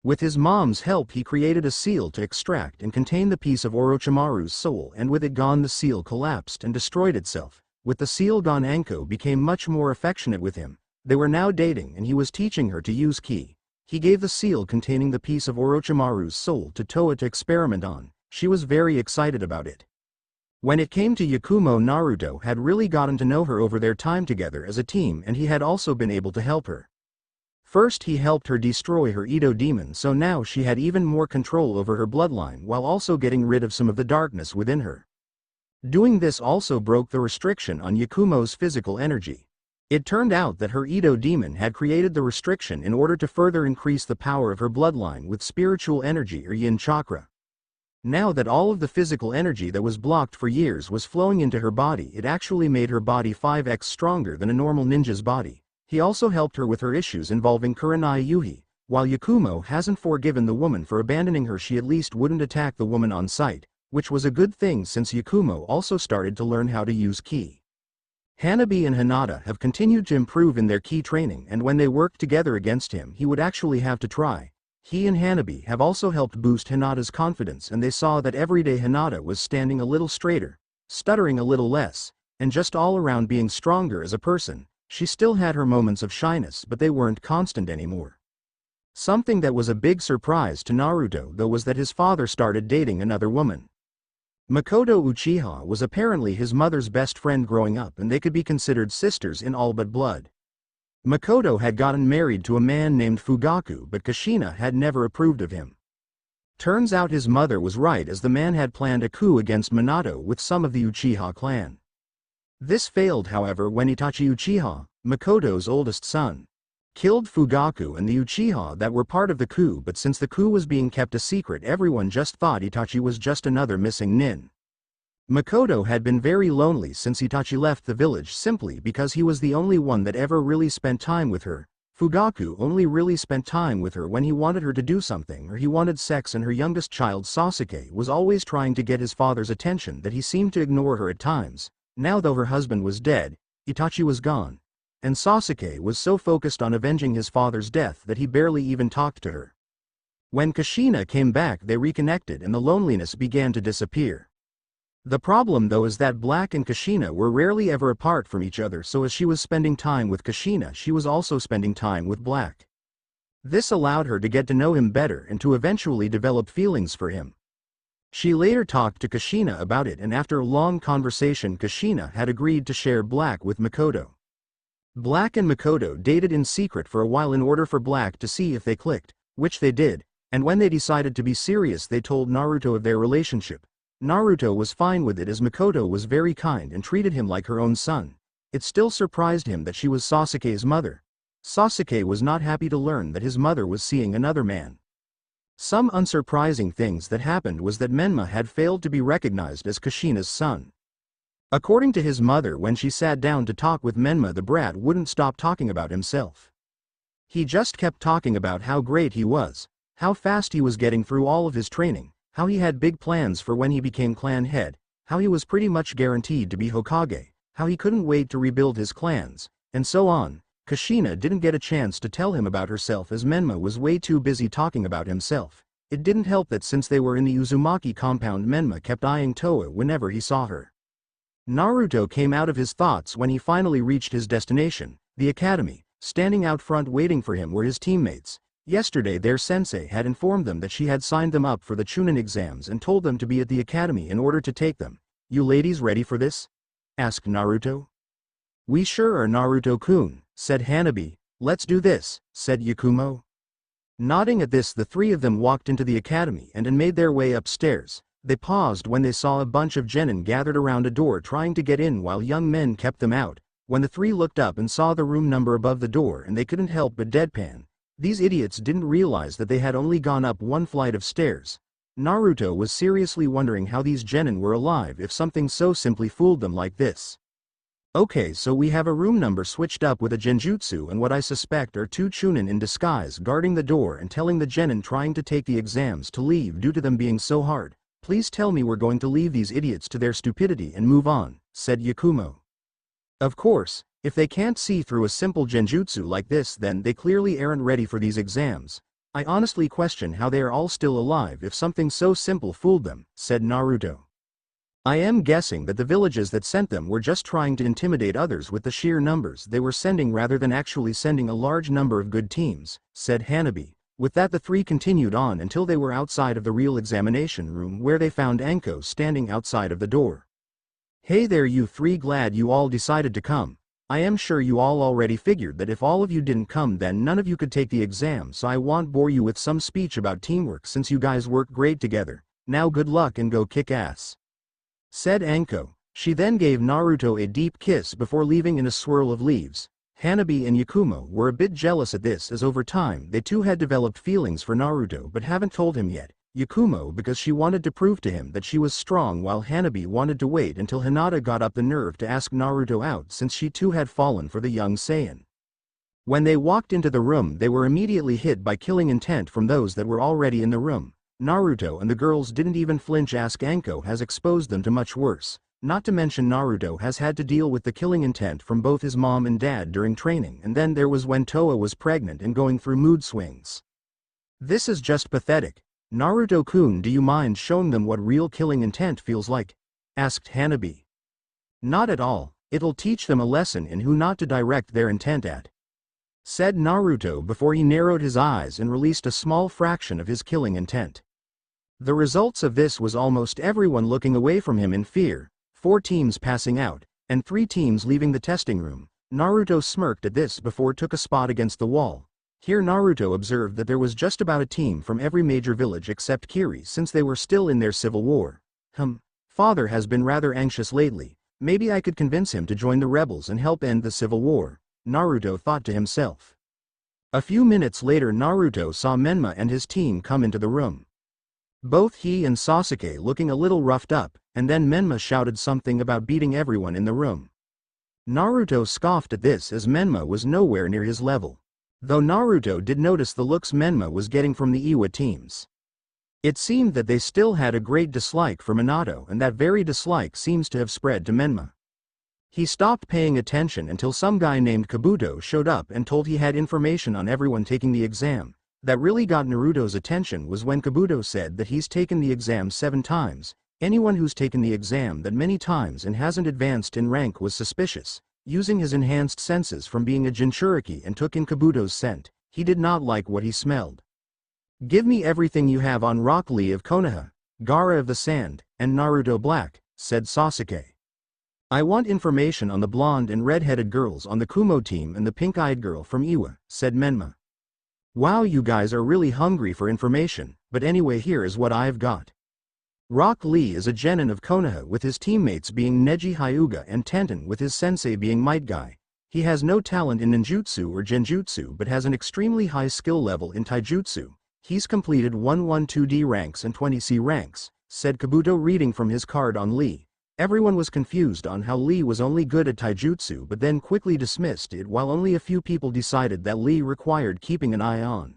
With his mom's help, he created a seal to extract and contain the piece of Orochimaru's soul, and with it gone, the seal collapsed and destroyed itself. With the seal gone, Anko became much more affectionate with him. They were now dating and he was teaching her to use ki. He gave the seal containing the piece of Orochimaru's soul to Toa to experiment on. She was very excited about it. When it came to Yakumo, Naruto had really gotten to know her over their time together as a team, and he had also been able to help her. First he helped her destroy her Edo demon, so now she had even more control over her bloodline while also getting rid of some of the darkness within her. Doing this also broke the restriction on Yakumo's physical energy. It turned out that her Edo demon had created the restriction in order to further increase the power of her bloodline with spiritual energy or yin chakra. Now that all of the physical energy that was blocked for years was flowing into her body, it actually made her body 5x stronger than a normal ninja's body. He also helped her with her issues involving Kurenai Yuhi. While Yakumo hasn't forgiven the woman for abandoning her, she at least wouldn't attack the woman on sight, which was a good thing since Yakumo also started to learn how to use ki. Hanabi and Hinata have continued to improve in their ki training, and when they worked together against him, he would actually have to try. He and Hanabi have also helped boost Hinata's confidence, and they saw that every day Hinata was standing a little straighter, stuttering a little less, and just all around being stronger as a person. She still had her moments of shyness, but they weren't constant anymore. Something that was a big surprise to Naruto though was that his father started dating another woman. Makoto Uchiha was apparently his mother's best friend growing up, and they could be considered sisters in all but blood. Makoto had gotten married to a man named Fugaku, but Kushina had never approved of him. Turns out his mother was right, as the man had planned a coup against Minato with some of the Uchiha clan. This failed, however, when Itachi Uchiha, Makoto's oldest son, killed Fugaku and the Uchiha that were part of the coup, but since the coup was being kept a secret, everyone just thought Itachi was just another missing nin. Makoto had been very lonely since Itachi left the village, simply because he was the only one that ever really spent time with her. Fugaku only really spent time with her when he wanted her to do something or he wanted sex, and her youngest child Sasuke was always trying to get his father's attention that he seemed to ignore her at times. Now though her husband was dead, Itachi was gone, and Sasuke was so focused on avenging his father's death that he barely even talked to her. When Kushina came back, they reconnected and the loneliness began to disappear. The problem though is that Black and Kushina were rarely ever apart from each other, so as she was spending time with Kushina, she was also spending time with Black. This allowed her to get to know him better and to eventually develop feelings for him. She later talked to Kushina about it, and after a long conversation, Kushina had agreed to share Black with Makoto. Black and Makoto dated in secret for a while in order for Black to see if they clicked, which they did, and when they decided to be serious, they told Naruto of their relationship. Naruto was fine with it, as Makoto was very kind and treated him like her own son. It still surprised him that she was Sasuke's mother. Sasuke was not happy to learn that his mother was seeing another man. Some unsurprising things that happened was that Menma had failed to be recognized as Kushina's son. According to his mother, when she sat down to talk with Menma, the brat wouldn't stop talking about himself. He just kept talking about how great he was, how fast he was getting through all of his training, how he had big plans for when he became clan head, how he was pretty much guaranteed to be Hokage, how he couldn't wait to rebuild his clans, and so on. Kushina didn't get a chance to tell him about herself as Menma was way too busy talking about himself. It didn't help that since they were in the Uzumaki compound, Menma kept eyeing Toa whenever he saw her. Naruto came out of his thoughts when he finally reached his destination, the academy. Standing out front waiting for him were his teammates. Yesterday their sensei had informed them that she had signed them up for the Chunin exams and told them to be at the academy in order to take them. "You ladies ready for this?" asked Naruto. "We sure are, Naruto-kun," said Hanabi. "Let's do this," said Yakumo. Nodding at this, the three of them walked into the academy and made their way upstairs. They paused when they saw a bunch of genin gathered around a door trying to get in while young men kept them out. When the three looked up and saw the room number above the door, and they couldn't help but deadpan. These idiots didn't realize that they had only gone up one flight of stairs. Naruto was seriously wondering how these genin were alive if something so simply fooled them like this. Okay, so we have a room number switched up with a genjutsu and what I suspect are two chunin in disguise guarding the door and telling the genin trying to take the exams to leave due to them being so hard. "Please tell me we're going to leave these idiots to their stupidity and move on," said Yakumo. Of course, if they can't see through a simple genjutsu like this, then they clearly aren't ready for these exams. "I honestly question how they are all still alive if something so simple fooled them," said Naruto. "I am guessing that the villages that sent them were just trying to intimidate others with the sheer numbers they were sending rather than actually sending a large number of good teams," said Hanabi. With that the three continued on until they were outside of the real examination room where they found Anko standing outside of the door. "Hey there you three, glad you all decided to come. I am sure you all already figured that if all of you didn't come then none of you could take the exam, so I won't bore you with some speech about teamwork since you guys work great together. Now good luck and go kick ass," said Anko. She then gave Naruto a deep kiss before leaving in a swirl of leaves. Hanabi and Yakumo were a bit jealous at this as over time they too had developed feelings for Naruto but haven't told him yet. Yakumo because she wanted to prove to him that she was strong, while Hanabi wanted to wait until Hinata got up the nerve to ask Naruto out since she too had fallen for the young Saiyan. When they walked into the room they were immediately hit by killing intent from those that were already in the room. Naruto and the girls didn't even flinch as Anko has exposed them to much worse. Not to mention Naruto has had to deal with the killing intent from both his mom and dad during training, and then there was when Toa was pregnant and going through mood swings. This is just pathetic. "Naruto-kun, do you mind showing them what real killing intent feels like?" asked Hanabi. "Not at all, it'll teach them a lesson in who not to direct their intent at," said Naruto before he narrowed his eyes and released a small fraction of his killing intent. The results of this was almost everyone looking away from him in fear, 4 teams passing out, and 3 teams leaving the testing room. Naruto smirked at this before took a spot against the wall. Here Naruto observed that there was just about a team from every major village except Kiri since they were still in their civil war. Father has been rather anxious lately, maybe I could convince him to join the rebels and help end the civil war, Naruto thought to himself. A few minutes later Naruto saw Menma and his team come into the room. Both he and Sasuke looking a little roughed up, and then Menma shouted something about beating everyone in the room. Naruto scoffed at this as Menma was nowhere near his level. Though Naruto did notice the looks Menma was getting from the Iwa teams. It seemed that they still had a great dislike for Minato, and that very dislike seems to have spread to Menma. He stopped paying attention until some guy named Kabuto showed up and told he had information on everyone taking the exam. That really got Naruto's attention was when Kabuto said that he's taken the exam 7 times. Anyone who's taken the exam that many times and hasn't advanced in rank was suspicious. Using his enhanced senses from being a Jinchuriki and took in Kabuto's scent, he did not like what he smelled. "Give me everything you have on Rock Lee of Konoha, Gaara of the Sand, and Naruto Black," said Sasuke. "I want information on the blonde and red-headed girls on the Kumo team and the pink-eyed girl from Iwa," said Menma. "Wow, you guys are really hungry for information, but anyway here is what I've got. Rock Lee is a genin of Konoha with his teammates being Neji Hyuga and Tenten with his sensei being Might Guy. He has no talent in ninjutsu or genjutsu but has an extremely high skill level in taijutsu. He's completed 112D ranks and 20C ranks," said Kabuto reading from his card on Lee. Everyone was confused on how Lee was only good at taijutsu but then quickly dismissed it, while only a few people decided that Lee required keeping an eye on.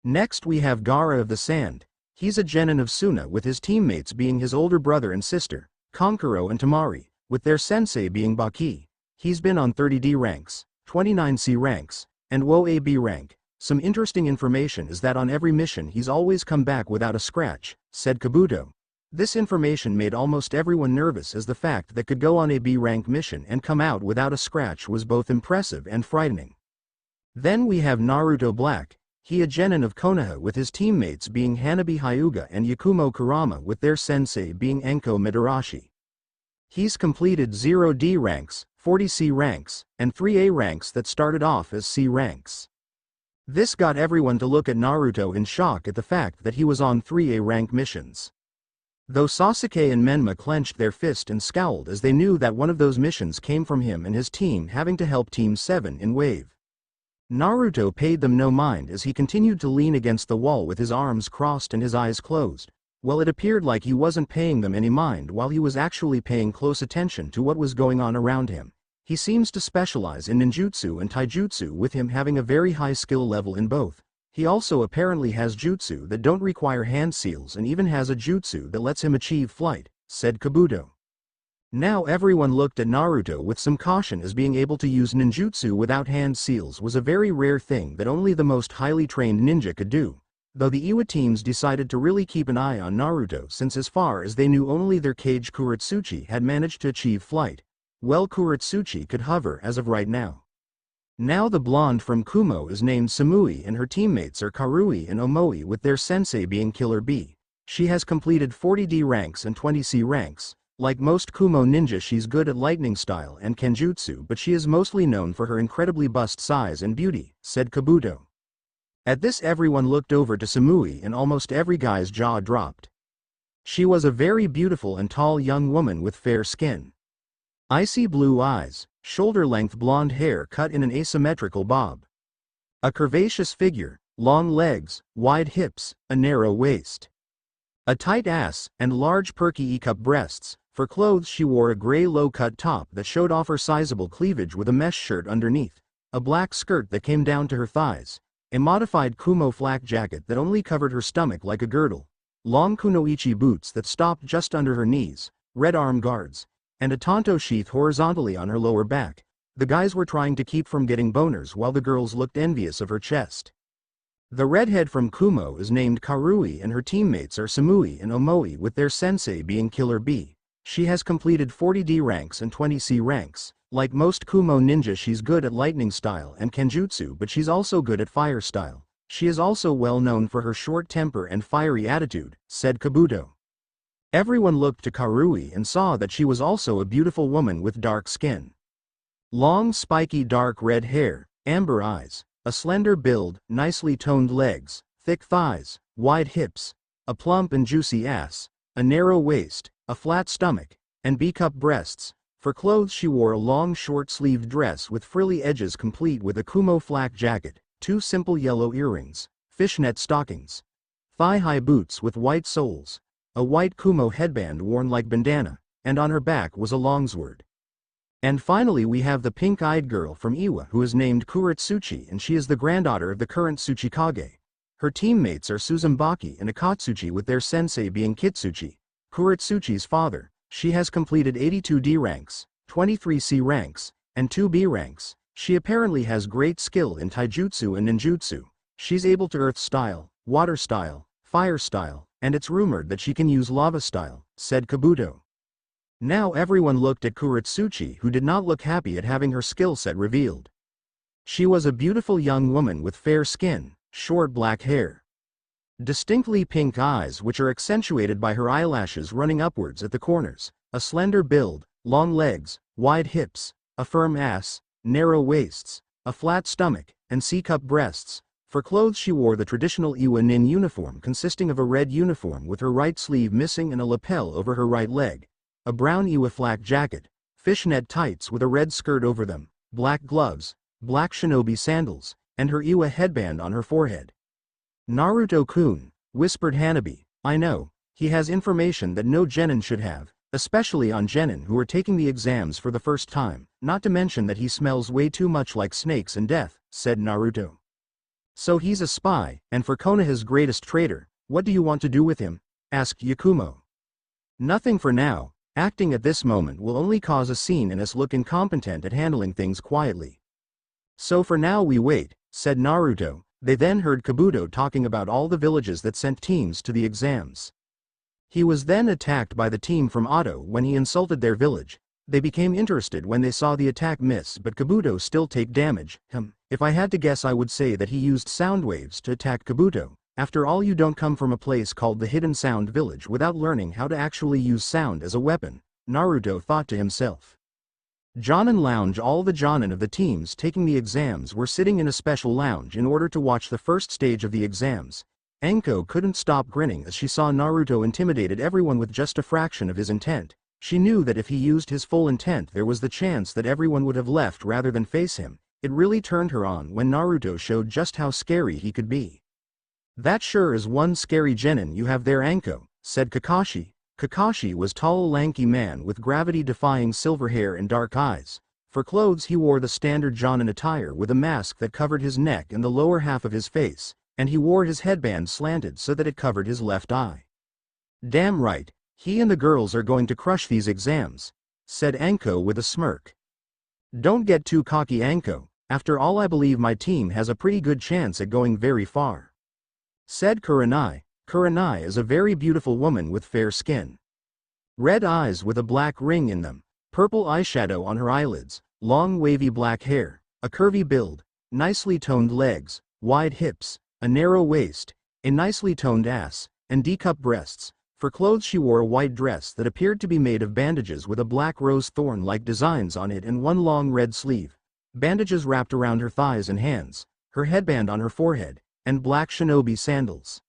Next we have Gaara of the Sand. He's a genin of Suna with his teammates being his older brother and sister, Kankuro and Tamari, with their sensei being Baki. He's been on 30D ranks, 29C ranks, and WoA-B rank. Some interesting information is that on every mission he's always come back without a scratch, said Kabuto. This information made almost everyone nervous, as the fact that could go on a B-rank mission and come out without a scratch was both impressive and frightening. Then we have Naruto Black, he a genin of Konoha, with his teammates being Hanabi Hyuga and Yakumo Kurama, with their sensei being Enko Midarashi. He's completed 0D ranks, 40 C ranks, and 3A ranks that started off as C ranks. This got everyone to look at Naruto in shock at the fact that he was on 3A rank missions. Though Sasuke and Menma clenched their fist and scowled as they knew that one of those missions came from him and his team having to help Team 7 in Wave. Naruto paid them no mind as he continued to lean against the wall with his arms crossed and his eyes closed. Well, it appeared like he wasn't paying them any mind while he was actually paying close attention to what was going on around him. He seems to specialize in ninjutsu and taijutsu, with him having a very high skill level in both. He also apparently has jutsu that don't require hand seals and even has a jutsu that lets him achieve flight, said Kabuto. Now everyone looked at Naruto with some caution, as being able to use ninjutsu without hand seals was a very rare thing that only the most highly trained ninja could do. Though the Iwa teams decided to really keep an eye on Naruto, since as far as they knew only their Kage Kuretsuchi had managed to achieve flight. Well, Kuretsuchi could hover as of right now. Now the blonde from Kumo is named Samui and her teammates are Karui and Omoi, with their sensei being Killer B. She has completed 40D ranks and 20C ranks. Like most Kumo ninja, she's good at lightning style and kenjutsu, but she is mostly known for her incredibly bust size and beauty, said Kabuto. At this everyone looked over to Samui and almost every guy's jaw dropped. She was a very beautiful and tall young woman with fair skin. Icy blue eyes, shoulder-length blonde hair cut in an asymmetrical bob. A curvaceous figure, long legs, wide hips, a narrow waist. A tight ass, and large perky E-cup breasts. For clothes she wore a gray low-cut top that showed off her sizable cleavage with a mesh shirt underneath, a black skirt that came down to her thighs, a modified Kumo flak jacket that only covered her stomach like a girdle, long kunoichi boots that stopped just under her knees, red arm guards, and a tanto sheath horizontally on her lower back. The guys were trying to keep from getting boners while the girls looked envious of her chest. The redhead from Kumo is named Karui and her teammates are Samui and Omoi, with their sensei being Killer B. She has completed 40D ranks and 20C ranks. Like most Kumo ninja, she's good at lightning style and kenjutsu, but she's also good at fire style. She is also well known for her short temper and fiery attitude, said Kabuto. Everyone looked to Karui and saw that she was also a beautiful woman with dark skin. Long spiky dark red hair, amber eyes, a slender build, nicely toned legs, thick thighs, wide hips, a plump and juicy ass, a narrow waist, a flat stomach, and B-cup breasts. For clothes she wore a long short-sleeved dress with frilly edges complete with a Kumo flak jacket, 2 simple yellow earrings, fishnet stockings, thigh-high boots with white soles, a white Kumo headband worn like bandana, and on her back was a longsword. And finally we have the pink-eyed girl from Iwa who is named Kuretsuchi, and she is the granddaughter of the current Tsuchikage. Her teammates are Suzumaki and Akatsuchi, with their sensei being Kitsuchi, Kuretsuchi's father. She has completed 82D ranks, 23C ranks, and 2B ranks. She apparently has great skill in taijutsu and ninjutsu. She's able to earth style, water style, fire style, and it's rumored that she can use lava style, said Kabuto. Now everyone looked at Kuretsuchi, who did not look happy at having her skill set revealed. She was a beautiful young woman with fair skin, short black hair, distinctly pink eyes which are accentuated by her eyelashes running upwards at the corners, a slender build, long legs, wide hips, a firm ass, narrow waists, a flat stomach, and C-cup breasts. For clothes she wore the traditional Iwa nin uniform consisting of a red uniform with her right sleeve missing and a lapel over her right leg, a brown Iwa flak jacket, fishnet tights with a red skirt over them, black gloves, black shinobi sandals, and her Iwa headband on her forehead. Naruto-kun, whispered Hanabi, I know, he has information that no genin should have, especially on genin who are taking the exams for the first time, not to mention that he smells way too much like snakes and death, said Naruto. So he's a spy, and for Konoha's greatest traitor, what do you want to do with him? Asked Yakumo. Nothing for now, acting at this moment will only cause a scene and us look incompetent at handling things quietly. So for now we wait, said Naruto. They then heard Kabuto talking about all the villages that sent teams to the exams. He was then attacked by the team from Otto when he insulted their village. They became interested when they saw the attack miss, but Kabuto still take damage. If I had to guess, I would say that he used sound waves to attack Kabuto. After all, you don't come from a place called the Hidden Sound Village without learning how to actually use sound as a weapon, Naruto thought to himself. Jonin Lounge. All the Jonin of the teams taking the exams were sitting in a special lounge in order to watch the first stage of the exams. Anko couldn't stop grinning as she saw Naruto intimidated everyone with just a fraction of his intent. She knew that if he used his full intent, there was the chance that everyone would have left rather than face him. It really turned her on when Naruto showed just how scary he could be. "That sure is one scary genin you have there, Anko," said Kakashi. Kakashi was a tall, lanky man with gravity-defying silver hair and dark eyes. For clothes he wore the standard Jonin attire with a mask that covered his neck and the lower half of his face, and he wore his headband slanted so that it covered his left eye. "Damn right, he and the girls are going to crush these exams," said Anko with a smirk. "Don't get too cocky, Anko. After all, I believe my team has a pretty good chance at going very far," said Kurenai. Kurenai is a very beautiful woman with fair skin. Red eyes with a black ring in them, purple eyeshadow on her eyelids, long wavy black hair, a curvy build, nicely toned legs, wide hips, a narrow waist, a nicely toned ass, and D-cup breasts. For clothes she wore a white dress that appeared to be made of bandages with a black rose thorn-like designs on it and one long red sleeve. Bandages wrapped around her thighs and hands, her headband on her forehead, and black shinobi sandals.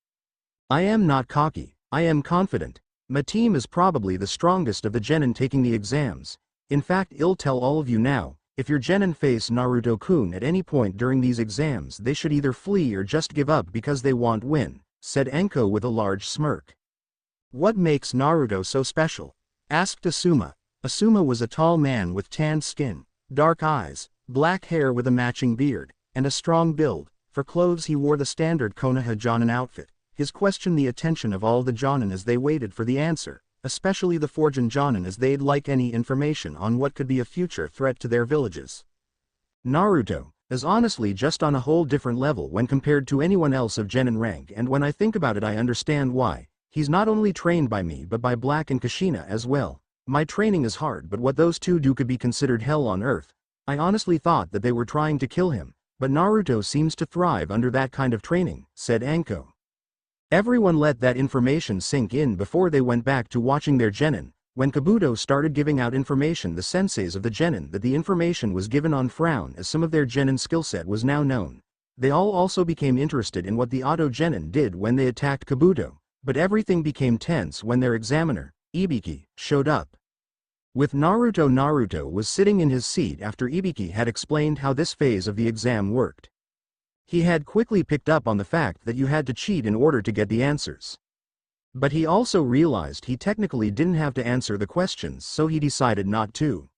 "I am not cocky, I am confident. My team is probably the strongest of the genin taking the exams. In fact, I'll tell all of you now, if your genin face Naruto-kun at any point during these exams, they should either flee or just give up because they won't win," said Anko with a large smirk. "What makes Naruto so special?" asked Asuma. Asuma was a tall man with tanned skin, dark eyes, black hair with a matching beard, and a strong build. For clothes he wore the standard Konoha Jonin outfit. His question the attention of all the Jonin as they waited for the answer, especially the Forjin Jonin as they'd like any information on what could be a future threat to their villages. Naruto is honestly just on a whole different level when compared to anyone else of genin rank, and when I think about it I understand why. He's not only trained by me but by Black and Kushina as well. My training is hard, but what those two do could be considered hell on earth. I honestly thought that they were trying to kill him, but Naruto seems to thrive under that kind of training, said Anko. Everyone let that information sink in before they went back to watching their genin. When Kabuto started giving out information, the senseis of the genin that the information was given on frown as some of their genin skillset was now known. They all also became interested in what the Otto genin did when they attacked Kabuto, but everything became tense when their examiner, Ibiki, showed up. With Naruto was sitting in his seat after Ibiki had explained how this phase of the exam worked. He had quickly picked up on the fact that you had to cheat in order to get the answers. But he also realized he technically didn't have to answer the questions, so he decided not to.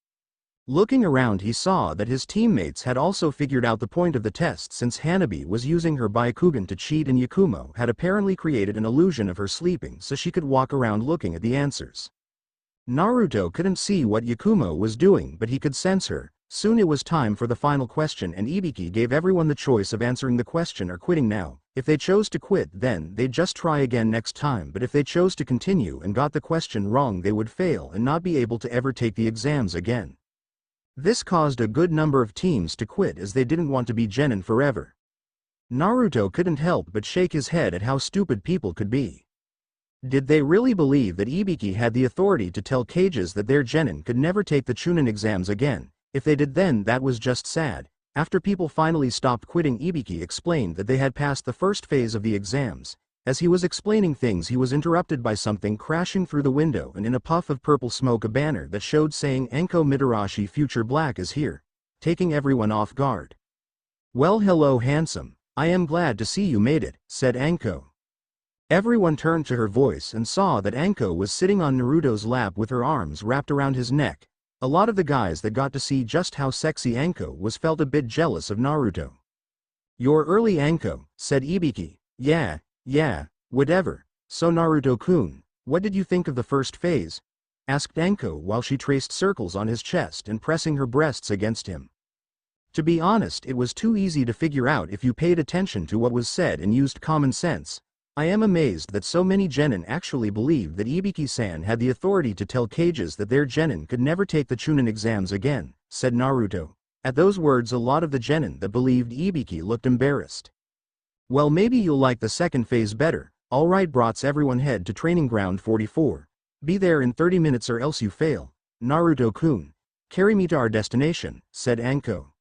Looking around, he saw that his teammates had also figured out the point of the test, since Hanabi was using her Byakugan to cheat and Yakumo had apparently created an illusion of her sleeping so she could walk around looking at the answers. Naruto couldn't see what Yakumo was doing, but he could sense her. Soon it was time for the final question, and Ibiki gave everyone the choice of answering the question or quitting now. If they chose to quit, then they'd just try again next time, but if they chose to continue and got the question wrong, they would fail and not be able to ever take the exams again. This caused a good number of teams to quit as they didn't want to be genin forever. Naruto couldn't help but shake his head at how stupid people could be. Did they really believe that Ibiki had the authority to tell cages that their genin could never take the Chunin exams again? If they did, then that was just sad. After people finally stopped quitting, Ibiki explained that they had passed the first phase of the exams. As he was explaining things, he was interrupted by something crashing through the window, and in a puff of purple smoke a banner that showed saying Anko Mitarashi Future Black is here, taking everyone off guard. "Well, hello handsome, I am glad to see you made it," said Anko. Everyone turned to her voice and saw that Anko was sitting on Naruto's lap with her arms wrapped around his neck. A lot of the guys that got to see just how sexy Anko was felt a bit jealous of Naruto. "You're early, Anko," said Ibiki. Yeah, whatever. So Naruto-kun, what did you think of the first phase?" asked Anko while she traced circles on his chest and pressing her breasts against him. To be honest, it was too easy to figure out if you paid attention to what was said and used common sense. I am amazed that so many genin actually believed that Ibiki-san had the authority to tell cages that their genin could never take the Chunin exams again, said Naruto. At those words a lot of the genin that believed Ibiki looked embarrassed. Well, maybe you'll like the second phase better. Alright brats, everyone head to training ground 44. Be there in 30 minutes or else you fail. Naruto-kun. Carry me to our destination, said Anko.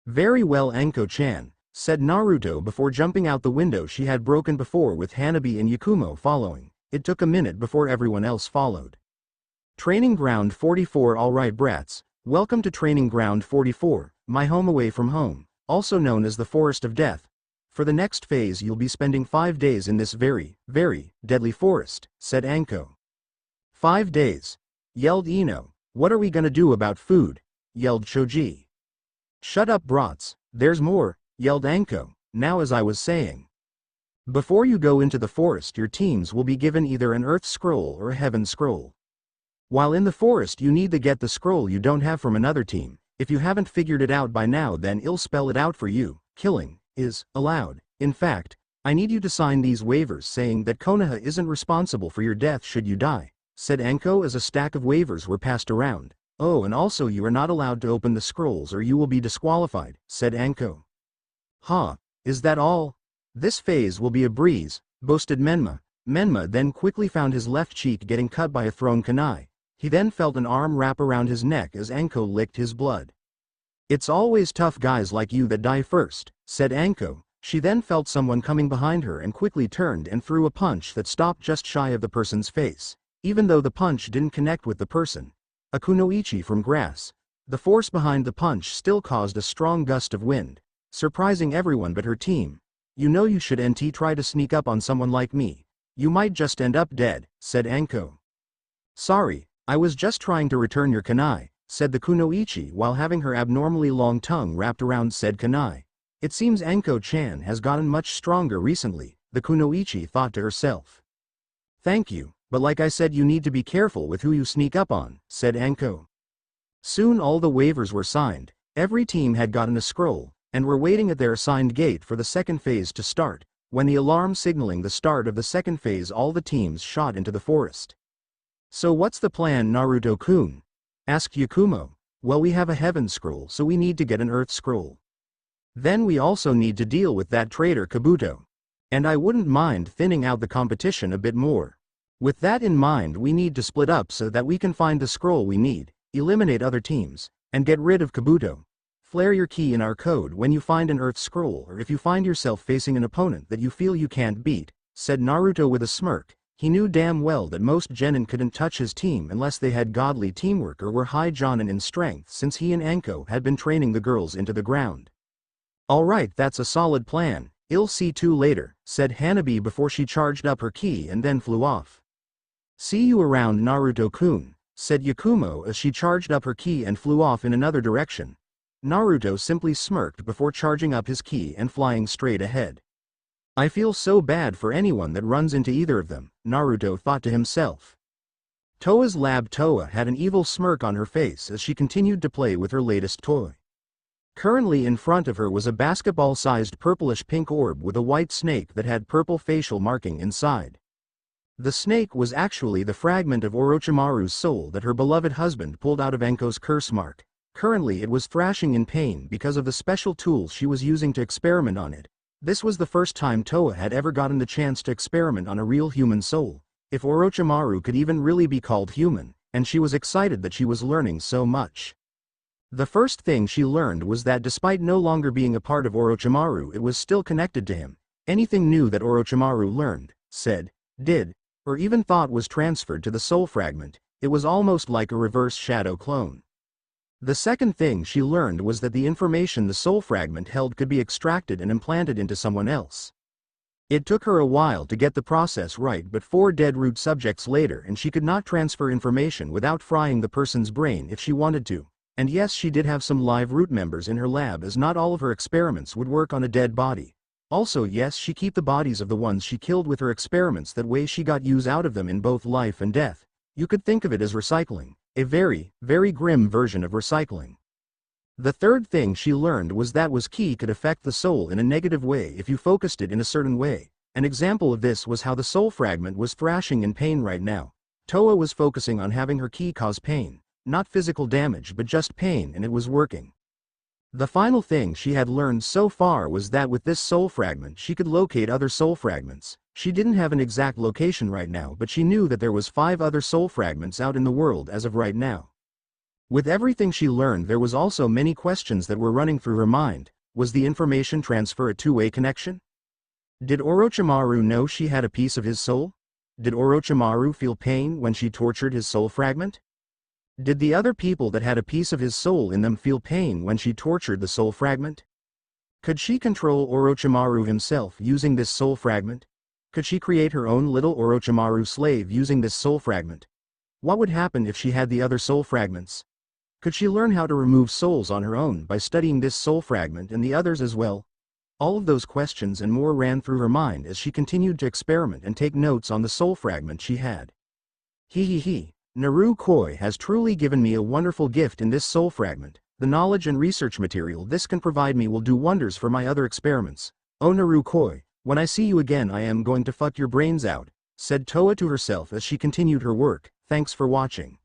Very well Anko-chan, said Naruto before jumping out the window she had broken before with Hanabi and Yakumo following. It took a minute before everyone else followed. Training ground 44. Alright brats, welcome to training ground 44, my home away from home, also known as the Forest of Death. For the next phase you'll be spending 5 days in this very, very deadly forest, said Anko. 5 days, yelled Ino. What are we gonna do about food? Yelled Choji. Shut up brats, there's more, yelled Anko. Now as I was saying, before you go into the forest your teams will be given either an earth scroll or a heaven scroll. While in the forest you need to get the scroll you don't have from another team. If you haven't figured it out by now then I'll spell it out for you. Killing is allowed. In fact, I need you to sign these waivers saying that Konoha isn't responsible for your death should you die, said Anko as a stack of waivers were passed around. Oh, and also you are not allowed to open the scrolls or you will be disqualified, said Anko. Huh, is that all? This phase will be a breeze, boasted Menma. Menma then quickly found his left cheek getting cut by a thrown kunai. He then felt an arm wrap around his neck as Anko licked his blood. It's always tough guys like you that die first, said Anko. She then felt someone coming behind her and quickly turned and threw a punch that stopped just shy of the person's face. Even though the punch didn't connect with the person, a kunoichi from grass, the force behind the punch still caused a strong gust of wind, surprising everyone but her team. You know you should NT try to sneak up on someone like me. You might just end up dead, said Anko. Sorry, I was just trying to return your kunai, said the kunoichi while having her abnormally long tongue wrapped around said kunai. It seems Anko-chan has gotten much stronger recently, the kunoichi thought to herself. Thank you, but like I said you need to be careful with who you sneak up on, said Anko. Soon all the waivers were signed, every team had gotten a scroll, and were waiting at their assigned gate for the second phase to start. When the alarm signaling the start of the second phase all the teams shot into the forest. So what's the plan Naruto-kun? Asked Yakumo. Well we have a heaven scroll so we need to get an earth scroll. Then we also need to deal with that traitor Kabuto. And I wouldn't mind thinning out the competition a bit more. With that in mind we need to split up so that we can find the scroll we need, eliminate other teams, and get rid of Kabuto. Flare your key in our code when you find an earth scroll or if you find yourself facing an opponent that you feel you can't beat, said Naruto with a smirk. He knew damn well that most genin couldn't touch his team unless they had godly teamwork or were high jonin in strength since he and Anko had been training the girls into the ground. Alright, that's a solid plan, I'll see you later, said Hanabi before she charged up her key and then flew off. See you around Naruto-kun, said Yakumo as she charged up her key and flew off in another direction. Naruto simply smirked before charging up his key and flying straight ahead. I feel so bad for anyone that runs into either of them, Naruto thought to himself. Toa's lab Toa had an evil smirk on her face as she continued to play with her latest toy. Currently in front of her was a basketball-sized purplish-pink orb with a white snake that had purple facial marking inside. The snake was actually the fragment of Orochimaru's soul that her beloved husband pulled out of Anko's curse mark. Currently it was thrashing in pain because of the special tools she was using to experiment on it. This was the first time Toa had ever gotten the chance to experiment on a real human soul, if Orochimaru could even really be called human, and she was excited that she was learning so much. The first thing she learned was that despite no longer being a part of Orochimaru it was still connected to him. Anything new that Orochimaru learned, said, did, or even thought was transferred to the soul fragment. It was almost like a reverse shadow clone. The second thing she learned was that the information the soul fragment held could be extracted and implanted into someone else. It took her a while to get the process right, but 4 dead root subjects later and she could not transfer information without frying the person's brain if she wanted to. And yes, she did have some live root members in her lab as not all of her experiments would work on a dead body. Also yes, she keep the bodies of the ones she killed with her experiments, that way she got use out of them in both life and death. You could think of it as recycling. A very, very grim version of recycling. The third thing she learned was that key could affect the soul in a negative way if you focused it in a certain way. An example of this was how the soul fragment was thrashing in pain right now. Toa was focusing on having her ki cause pain, not physical damage but just pain, and it was working. The final thing she had learned so far was that with this soul fragment she could locate other soul fragments. She didn't have an exact location right now, but she knew that there was 5 other soul fragments out in the world as of right now. With everything she learned, there was also many questions that were running through her mind. Was the information transfer a two-way connection? Did Orochimaru know she had a piece of his soul? Did Orochimaru feel pain when she tortured his soul fragment? Did the other people that had a piece of his soul in them feel pain when she tortured the soul fragment? Could she control Orochimaru himself using this soul fragment? Could she create her own little Orochimaru slave using this soul fragment? What would happen if she had the other soul fragments? Could she learn how to remove souls on her own by studying this soul fragment and the others as well? All of those questions and more ran through her mind as she continued to experiment and take notes on the soul fragment she had. He. Naruto has truly given me a wonderful gift in this soul fragment. The knowledge and research material this can provide me will do wonders for my other experiments. Oh Naruto, when I see you again I am going to fuck your brains out, said Toa to herself as she continued her work. Thanks for watching.